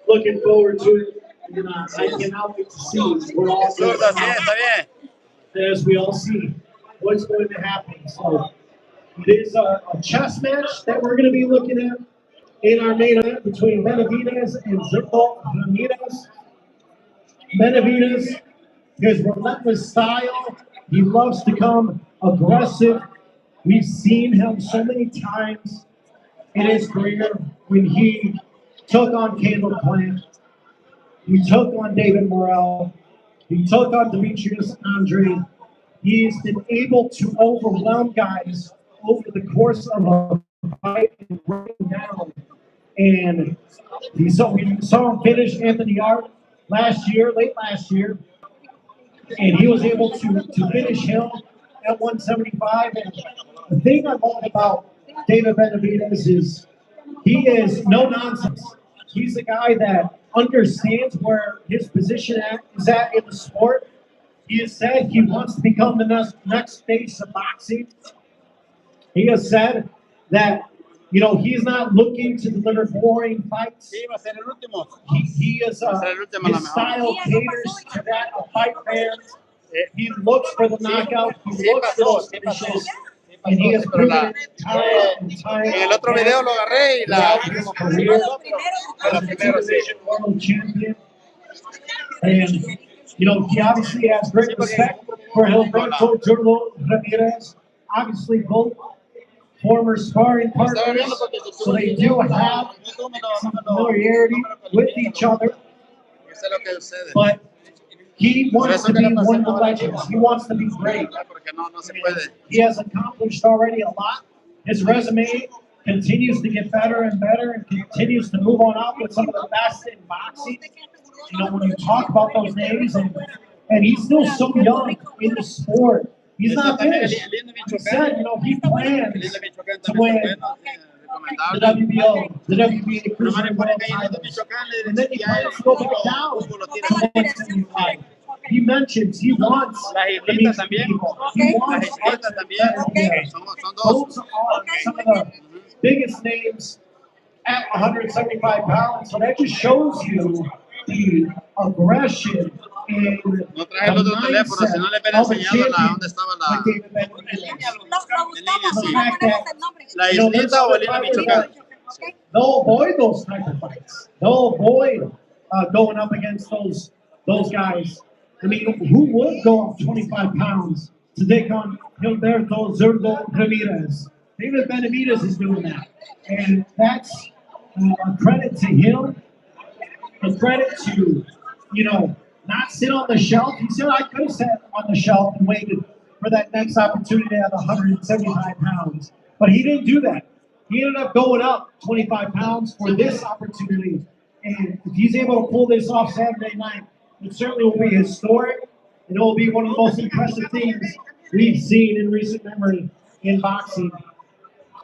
Looking forward to it. I cannot wait to see. We're all Zurdo, sí, está bien. as we all see what's going to happen. So it is a chess match that we're going to be looking at in our main event between Benavidez and Zurdo Ramirez. Benavidez, his relentless style, he loves to come aggressive. We've seen him so many times in his career when he took on Caleb Plant, he took on David Morrell, he took on Demetrius Andre. He's been able to overwhelm guys over the course of a fight and bring them down. And we saw him finish Anthony Yard late last year, and he was able to finish him at 175. And the thing I love about David Benavidez is he is no nonsense. He's a guy that understands where his position is at in the sport. He has said he wants to become the next face of boxing. He has said that, you know, he's not looking to deliver boring fights. He is his style caters to that of fight fans. He looks for the knockout. He looks for those finishes. And he has proven it time and time. En el otro video lo agarré y la world champion. And you know, he obviously has great respect for Gilberto Zurdo Ramirez. Obviously, both former sparring partners, so they do have some familiarity with each other. But he wants to be one of the legends. He wants to be great. He has accomplished already a lot. His resume continues to get better and better and continues to move on up with some of the best in boxing. you know, when you talk about those names, and he's still so young in the sport. He's not finished. He said, you know, he plans to win the WBO, the WBA Cruiserweight World titles, and then he plans to go back down to 175. He mentions he wants to meet some people. He wants those are some of the biggest names at 175 pounds. So that just shows you the aggression and No traje el otro teléfono, si no le hubiera enseñado dónde estaba la islita o el hilo Michoacán. They'll avoid those type of fights. They'll avoid going up against those guys. I mean, who would go up 25 pounds to take on Gilberto Zurdo Ramirez? David Benavidez is doing that. And that's a credit to him, a credit to, you know, not sit on the shelf. He said, I could have sat on the shelf and waited for that next opportunity at 175 pounds. But he didn't do that. He ended up going up 25 pounds for this opportunity. And if he's able to pull this off Saturday night, it certainly will be historic. And it will be one of the most impressive things we've seen in recent memory in boxing.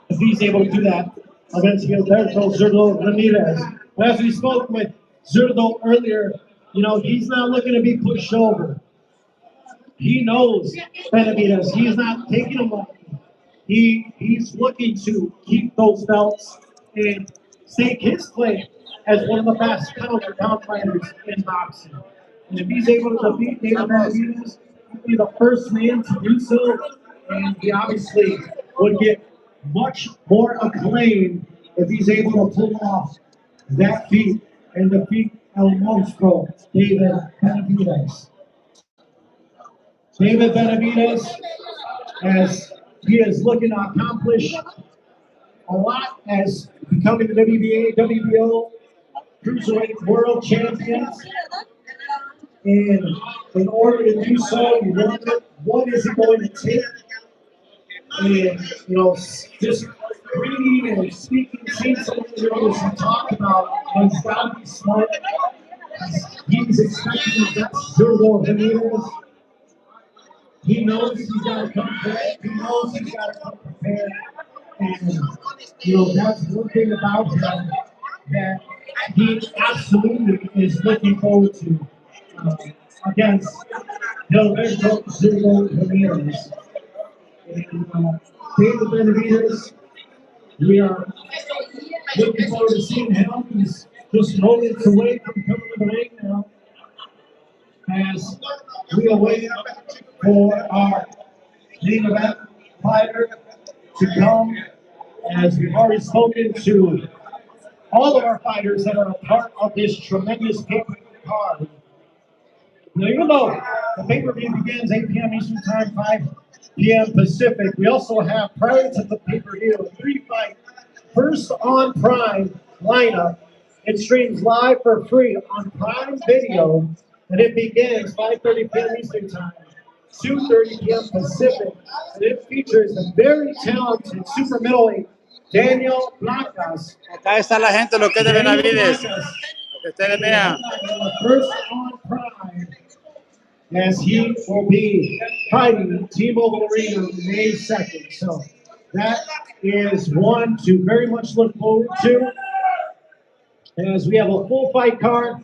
If he's able to do that against Gilberto Zurdo Ramirez. But as we spoke with Zurdo earlier, you know, he's not looking to be pushed over. He knows Benavidez. He's not taking him away. He's looking to keep those belts and stake his claim as one of the best pound-for-pound fighters in boxing. And if he's able to defeat David Benavidez, he'll be the first man to do so. And he obviously would get much more acclaim if he's able to pull off that feat and defeat El Monstro, David Benavidez. David Benavidez, as he is looking to accomplish a lot as becoming the WBA, WBO Cruiserweight World Champions. And in order to do so, you wonder, what is it going to take? And, you know, just reading and speaking, seeing some of the others who talk about he's got to be smart. He's expecting the best Zurdo Ramirez. He knows he's got to come prepared. He knows he's got to come prepared. And, you know, that's one thing about him that he absolutely is looking forward to against Gilberto Zurdo Ramirez. And David Benavidez, we are looking forward to seeing him. He's just moments away from coming to the ring now as we await for our main event fighter to come. As we've already spoken to all of our fighters that are a part of this tremendous pay-per-view card. Now, even though the pay-per-view begins 8 p.m. Eastern Time, 5 p.m. Pacific, we also have, prior to the pay-per-view, a 3-fight First on Prime lineup. It streams live for free on Prime Video, and it begins 5:30 p.m. Eastern Time, 2:30 p.m. Pacific, and it features the very talented super middleweight Daniel Blacas. Acá está la gente, lo que es de Benavidez. Lo que ustedes vean. First on Prime, as he will be fighting T-Mobile Arena May 2nd. So that is one to very much look forward to. As we have a full fight card,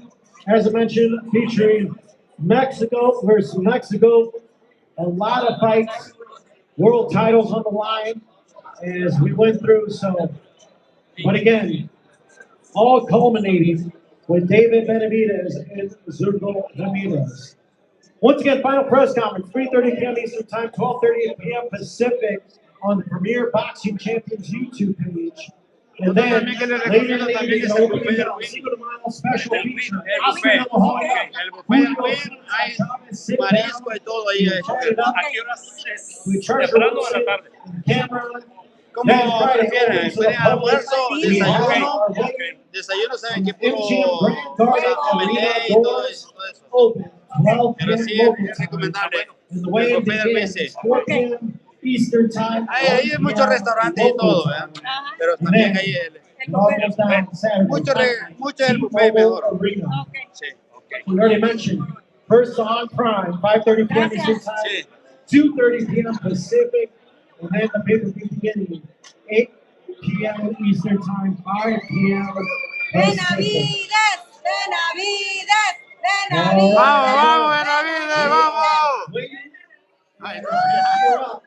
as I mentioned, featuring Mexico versus Mexico. A lot of fights, world titles on the line as we went through. So, but again, all culminating with David Benavidez and Zurdo Ramirez. Once again, final press conference, 3:30 p.m. Eastern Time, 12:30 p.m. Pacific on the Premier Boxing Champions YouTube page. And then later in the evening, an opening bell, Cinco de Mayo special feature. El buffet, hay marisco y todo ahí. ¿A qué horas es? ¿Temprano o en la tarde? ¿Cómo prefieren? ¿Quieren almuerzo, desayuno? Desayuno, ¿saben qué? Puro omelette y todo eso. Pero sí es recomendable. El buffet del Messi. Eastern Time. Hay muchos restaurantes y todo, pero también hay mucho del buffet mejor. Sí. We already mentioned, first on Prime, 5:30 p.m. Eastern Time, 2:30 p.m. Pacific, and then the pay-per-view beginning 8 p.m. Eastern Time, 5 p.m. Pacific. Vamos, vamos, Benavides, vamos. Gear up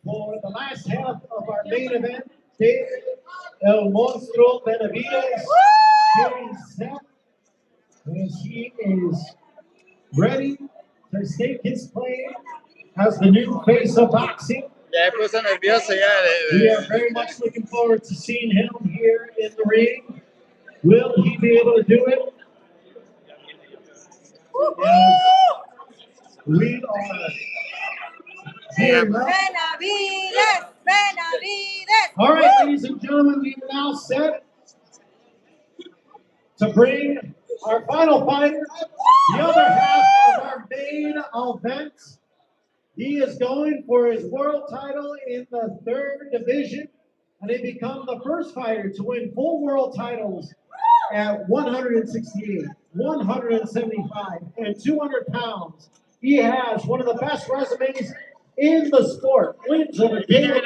for the last half of our main event. David El Monstruo Benavides getting set as he is ready to stake his claim as the new face of boxing. Ya me puse nervioso ya. We are very much looking forward to seeing him here in the ring. Will he be able to do it? Yes. We are gearing up. All right, ladies and gentlemen, we are now set to bring our final fighter, the other half of our main event. He is going for his world title in the 3rd division, and he become the first fighter to win full world titles at 168, 175, and 200 pounds. He has one of the best resumes in the sport. Wins over David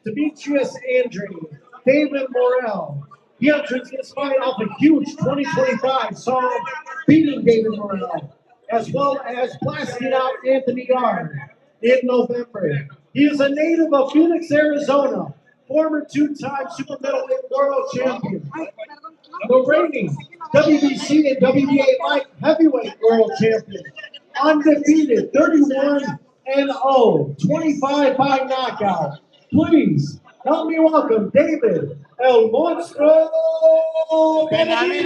Demetrius Andrew, David Morrell. He enters this fight off a huge 2025 song, beating David Morrell, as well as blasting out Anthony Yard in November. He is a native of Phoenix, Arizona, former 2-time super middleweight world champion, the reigning WBC and WBA light heavyweight world champion, undefeated, 31-0, 25 by knockout. Please help me welcome David El Monstruo Benavides.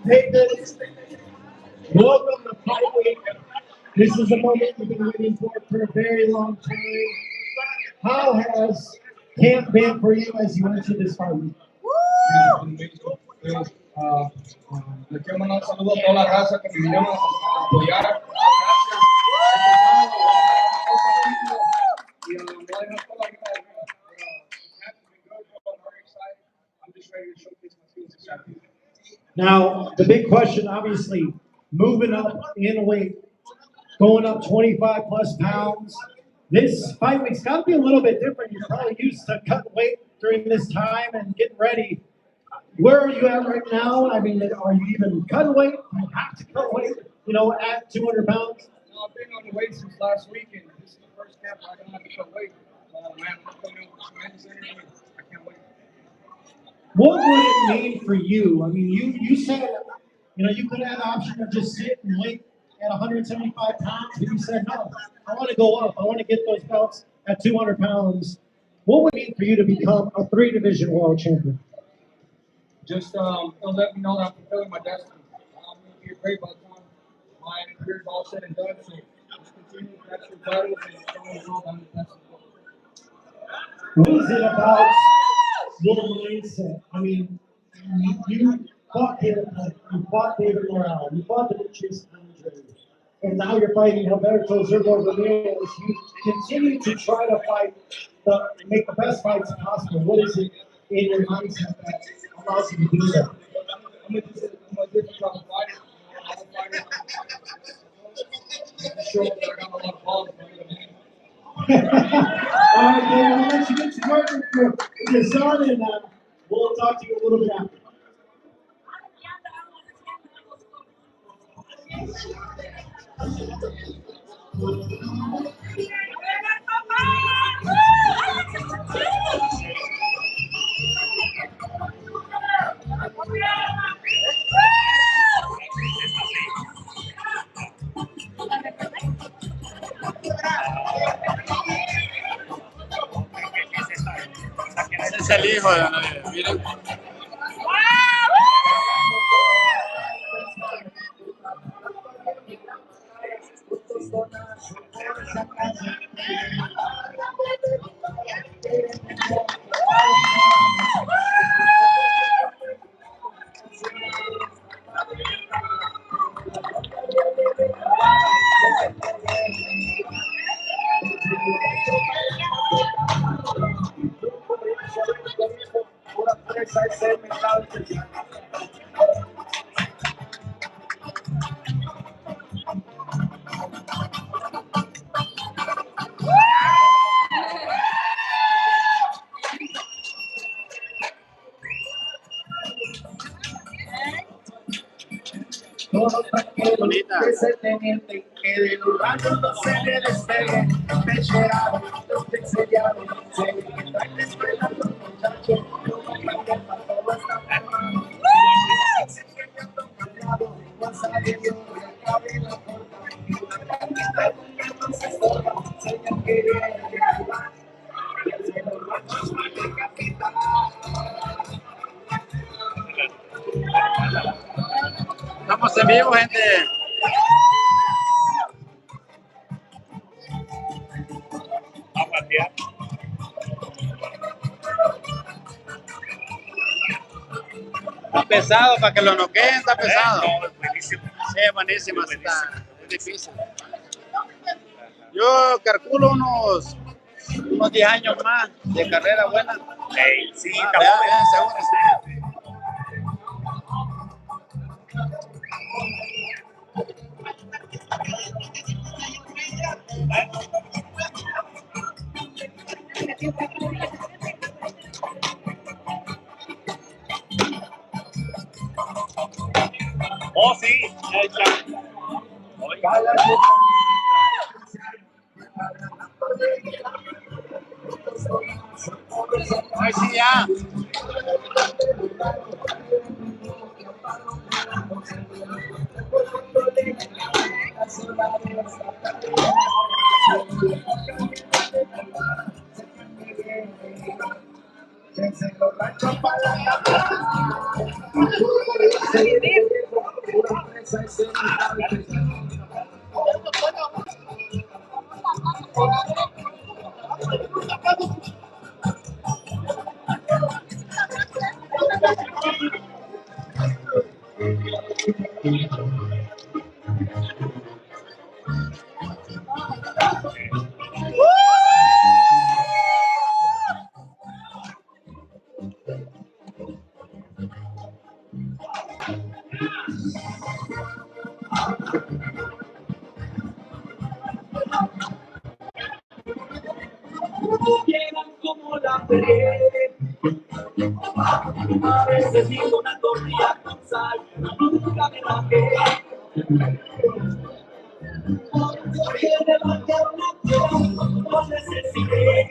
David, welcome to Fight Week. This is a moment you've been waiting for a very long time. How has camp been for you as you enter this fight week? Le quiero mandar un saludo a toda la raza que me vinieron a apoyar. Now, the big question, obviously, moving up in weight, going up 25 plus pounds. This fight week's got to be a little bit different. You're probably used to cutting weight during this time and getting ready. Where are you at right now? I mean, are you even cutting weight? You have to cut weight, at 200 pounds? No, I've been on the weight since last week, and this is the first camp I don't have to cut weight. Man, I'm putting in tremendous energy. I can't wait. What would it mean for you? I mean, you said, you could have the option of just sit and wait at 175 pounds, but you said, no, I want to go up. I want to get those belts at 200 pounds. What would it mean for you to become a 3-division world champion? Just it'll let me know that I'm fulfilling my destiny. I'm going to be a great by the time my career's all said and done. So just continue to capture titles and show the world I'm the best. What is it about your mindset? I mean, you fought David, you fought David Morrell, you fought Demetrius Andrew, and now you're fighting Alberto Zerbo Ramirez. You continue to try to fight, make the best fights possible. What is it in your mindset that allows you to do that? I'm a different type of fighter. I'm sure that I got a lot of balls. All right, David, I'll let you get to work with your son, and we'll talk to you a little bit after. es el hijo de miren. Bonita. Ese teniente que de los rayos no se le despegue, pecheado, los pixelados, se ve que trae la escuela los muchachos, no cambian para todo está fermado. Se siente tocado, no sabe Dios, ya abre la puerta, y una granita no se estorba, señal que viene de arriba, y el de los rayos no le capita. Estamos en vivo, gente. Está pesado, para que lo noqueen, está pesado. No, es buenísimo. Sí, buenísimo, está, es difícil. Yo calculo unos 10 años más de carrera buena. Ey, sí, Ya, cabrón. seguro, sí. Oh, sí, ya está. Ay, sí, ya. Llegan como la pared. A veces digo una tortilla con sal, nunca me bajé. Porque me bajé una acción, no necesité.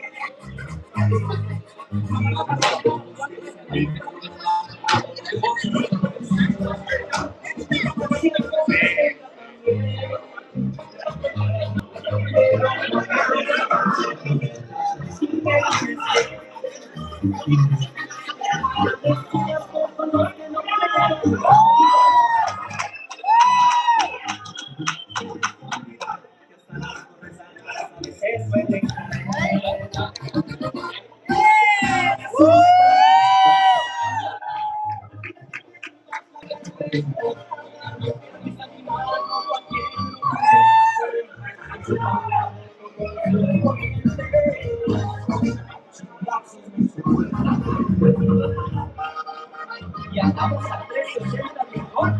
Y andamos a 380 mejor.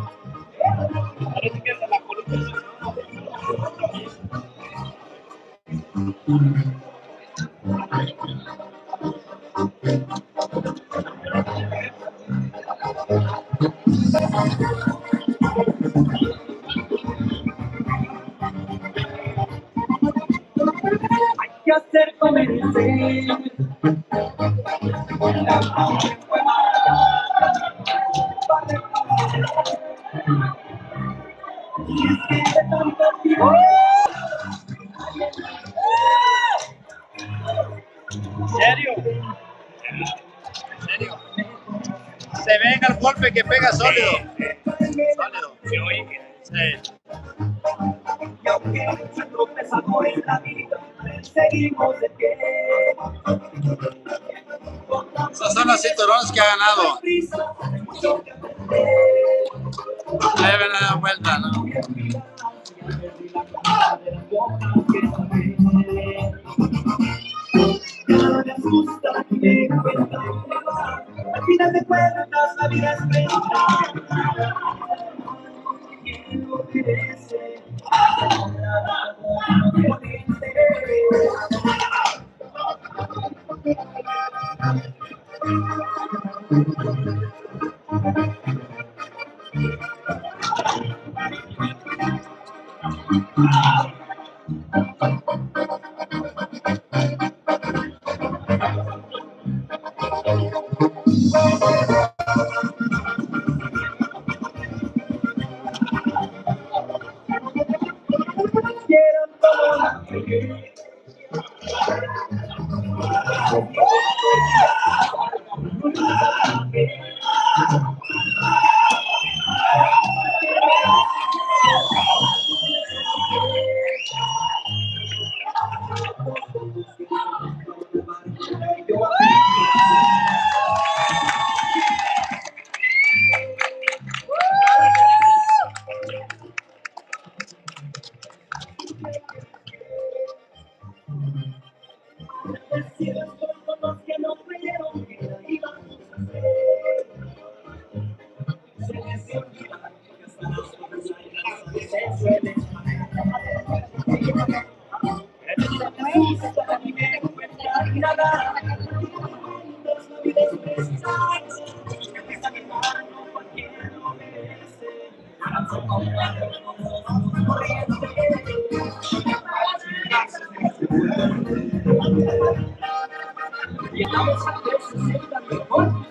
Parece que es de la columna. Hay que hacer comercial. ¿En serio? se venga el golpe que pega sólido. Sólido. Se oye que Sí. Y aunque muchos tropezamos en la vida, seguimos de pie. Esos son los cinturones que ha ganado. Ahí ven a dar vuelta, ¿no? Me asusta y me cuenta. Al final de cuentas la vida es bella. ¿Quién lo merece? Quieran todo la que no creyeron que la íbamos a hacer. Se les olvida que hasta las cosas se suelen y me cuenta nada. La vida es precisa. Esta mi mano cualquiera lo merece. Llegamos a 360 mejor.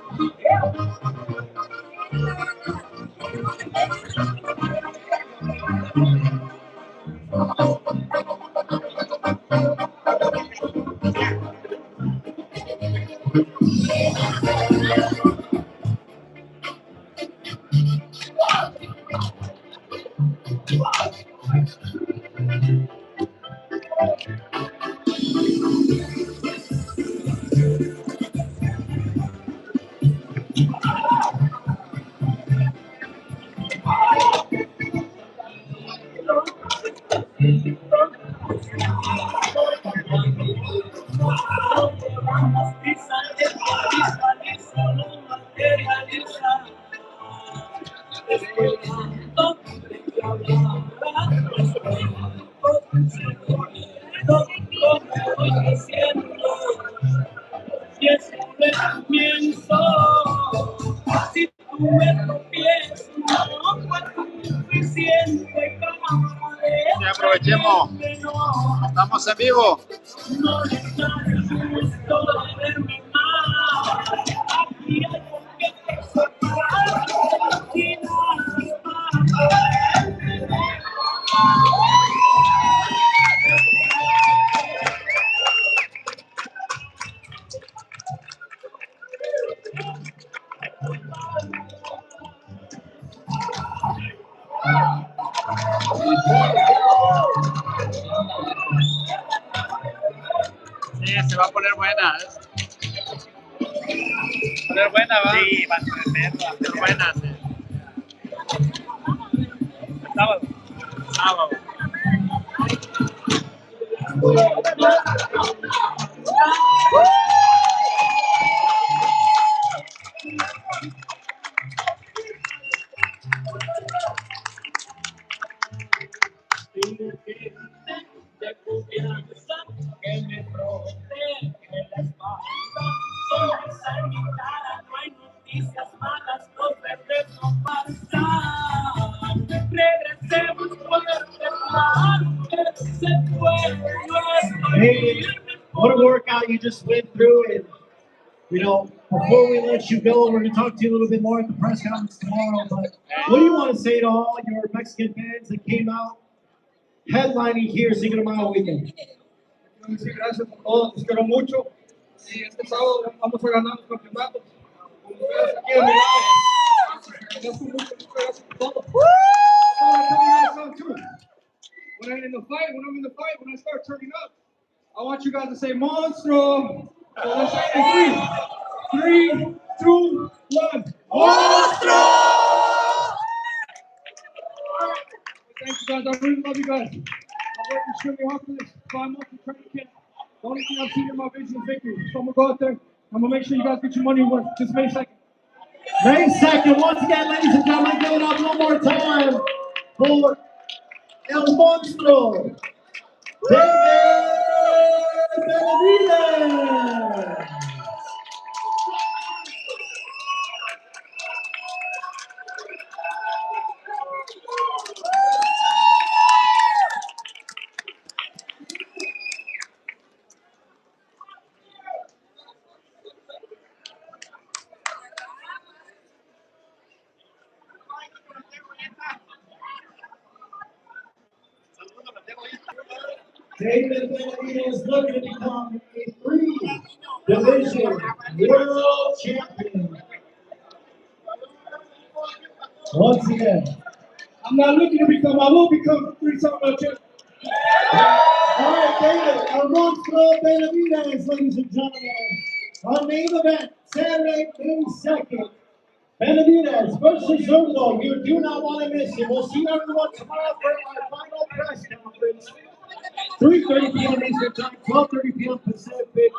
Y aprovechemos. Estamos en vivo. Sí, se va a poner buena. Poner buena, va. sí, va a ser Va a ser buena, sí. sábado. Sábado. De confianza que me protege la espalda. Sonrisa en mi cara, no hay noticias malas, los verdes no pasan. Regresemos fuerte, claro que se puede. Hey, what a workout you just went through. And, you know, before we let you go, we're going to talk to you a little bit more at the press conference tomorrow. But what do you want to say to all your Mexican fans that came out headlining here Cinco de Mayo weekend? Quiero decir gracias a todos, los quiero mucho. Y este sábado vamos a ganar los campeonatos. When I'm in the fight, when I start turning up, I want you guys to say monstro. So let's say in 3, 2, 1. Monstro! Thank you guys. I really love you guys. I worked extremely hard for this 5 months of training camp. The only thing I've seen in my vision is victory. So I'm gonna go out there. I'm gonna make sure you guys get your money worth. This May 2nd. May 2nd, once again, ladies and gentlemen, give it up one more time for El Monstro, David Benavides. David Benavides looking to become a 3-division world champion. Once again, I'm not looking to become, I will become 3-time world champion. all right, David, El Monstro Benavides, ladies and gentlemen. Our main event, Saturday, May 2nd. Benavides versus Zurdo. You do not want to miss it. We'll see everyone tomorrow for our final press conference. 3:30 p.m. Eastern Time, 12:30 p.m. Pacific.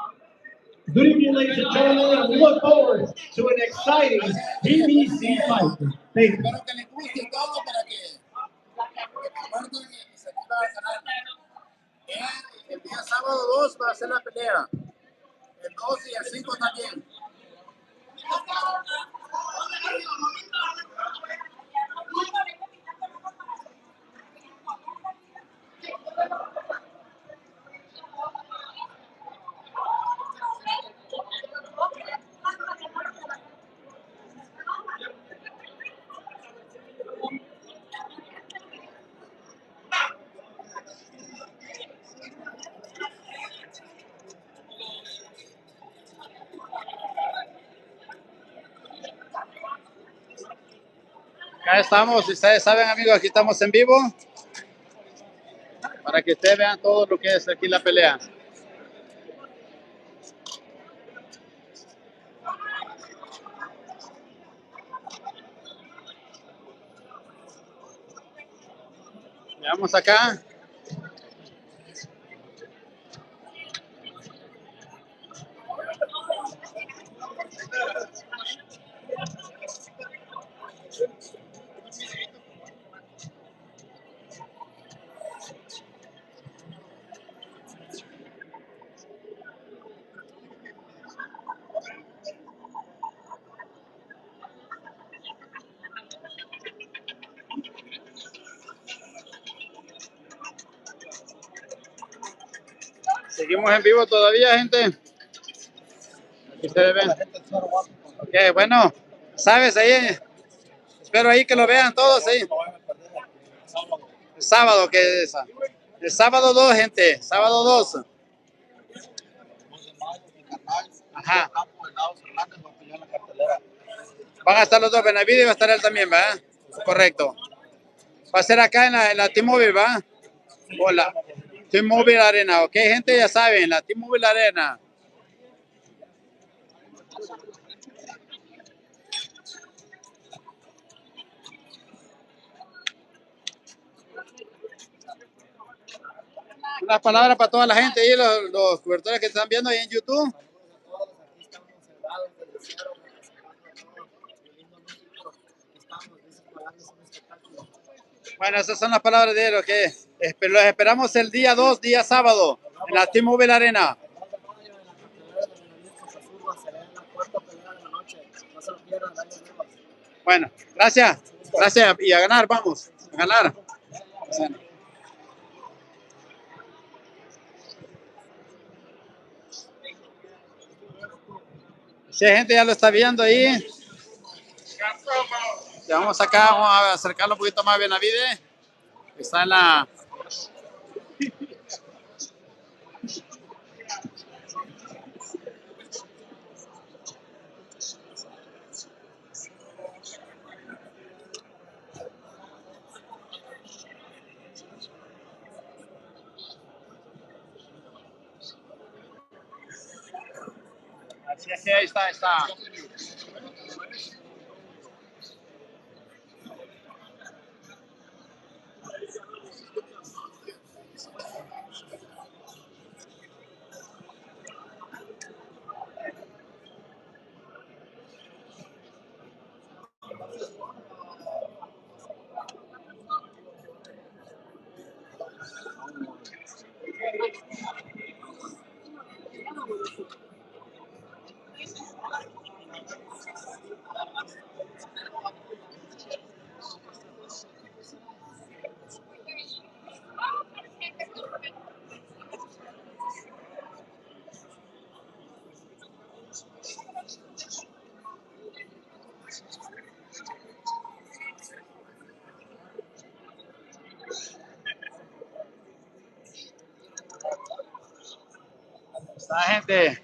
Good evening, ladies and gentlemen, and we look forward to an exciting PBC fight. Thank you. Espero que les guste todo para que compartan y se suscriban al canal. El día sábado 2 va a ser la pelea. El 2 y el 5 también. Acá estamos, ustedes saben, amigos, aquí estamos en vivo para que ustedes vean todo lo que es aquí la pelea. Veamos acá. Seguimos en vivo todavía, gente. Aquí ustedes ven. Ok, bueno, sabes ahí. Espero ahí que lo vean todos ahí. El sábado, ¿qué es? El sábado 2, gente. Sábado 2. Ajá. Van a estar los dos, Benavides y va a estar él también, ¿verdad? Correcto. Va a ser acá en la T-Mobile, ¿va? Hola. T-Mobile Arena, ok, gente, ya saben, la T-Mobile Arena. Unas palabras para toda la gente ahí, los cobertores que están viendo ahí en YouTube. Bueno, esas son las palabras de él, ok. Los esperamos el día 2, día sábado, en la T-Mobile Arena. Bueno, gracias. Gracias. Y a ganar, vamos. A ganar. Si hay gente ya lo está viendo ahí. Ya vamos acá, vamos a acercarlo un poquito más a Benavides. Está en la... sí, ahí está, está. Está, gente.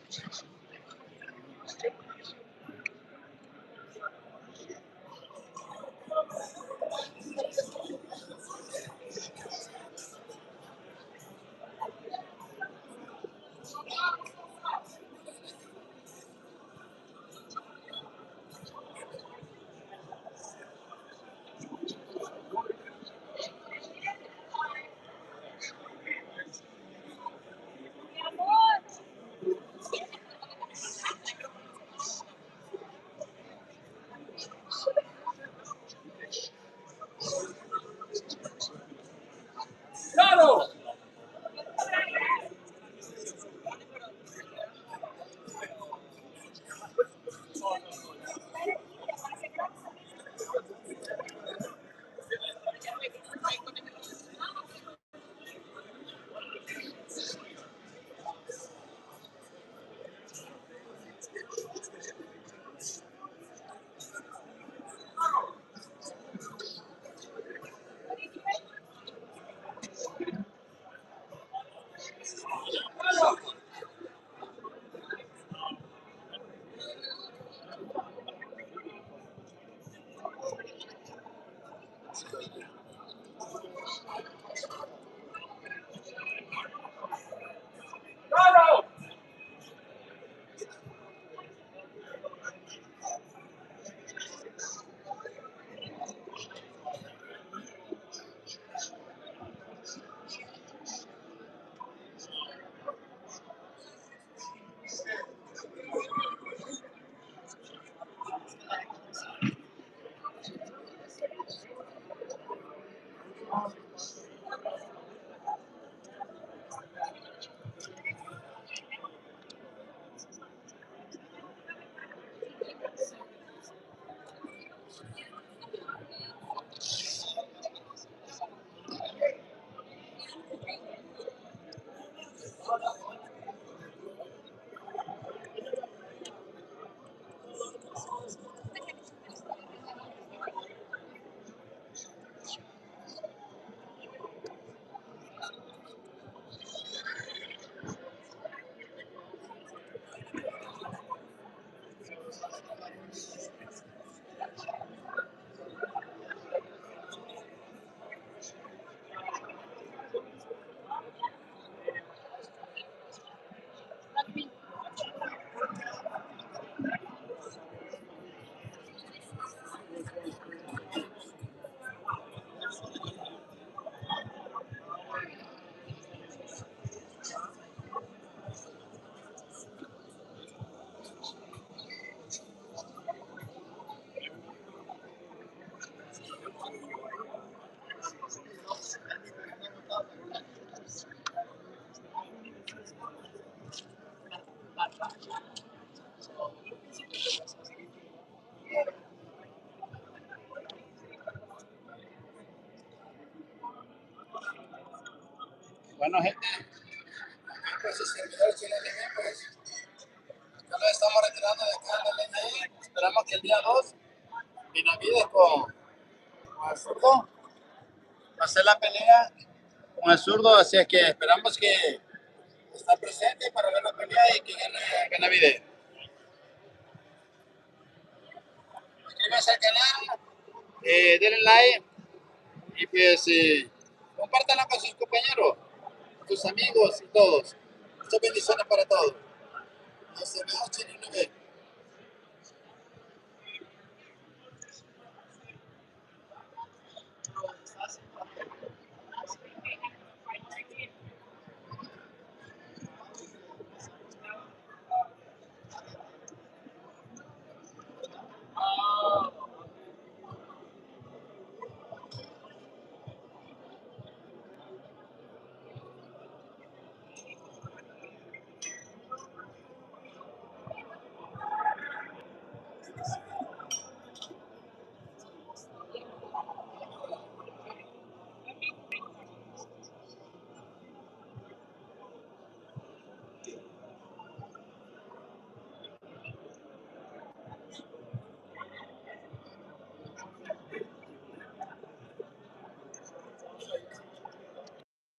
Bueno, gente. Pues el servidor Chino, pues ya nos estamos retirando de acá de la LNI. Esperamos que el día 2 Benavides con el zurdo va a hacer la pelea con el zurdo, así es que esperamos que esté presente para ver la pelea y que gane Benavides. Suscríbanse al canal, denle like y pues compártanlo con sus compañeros, sus amigos y todos. Muchas bendiciones para todos. Nos vemos, Chino.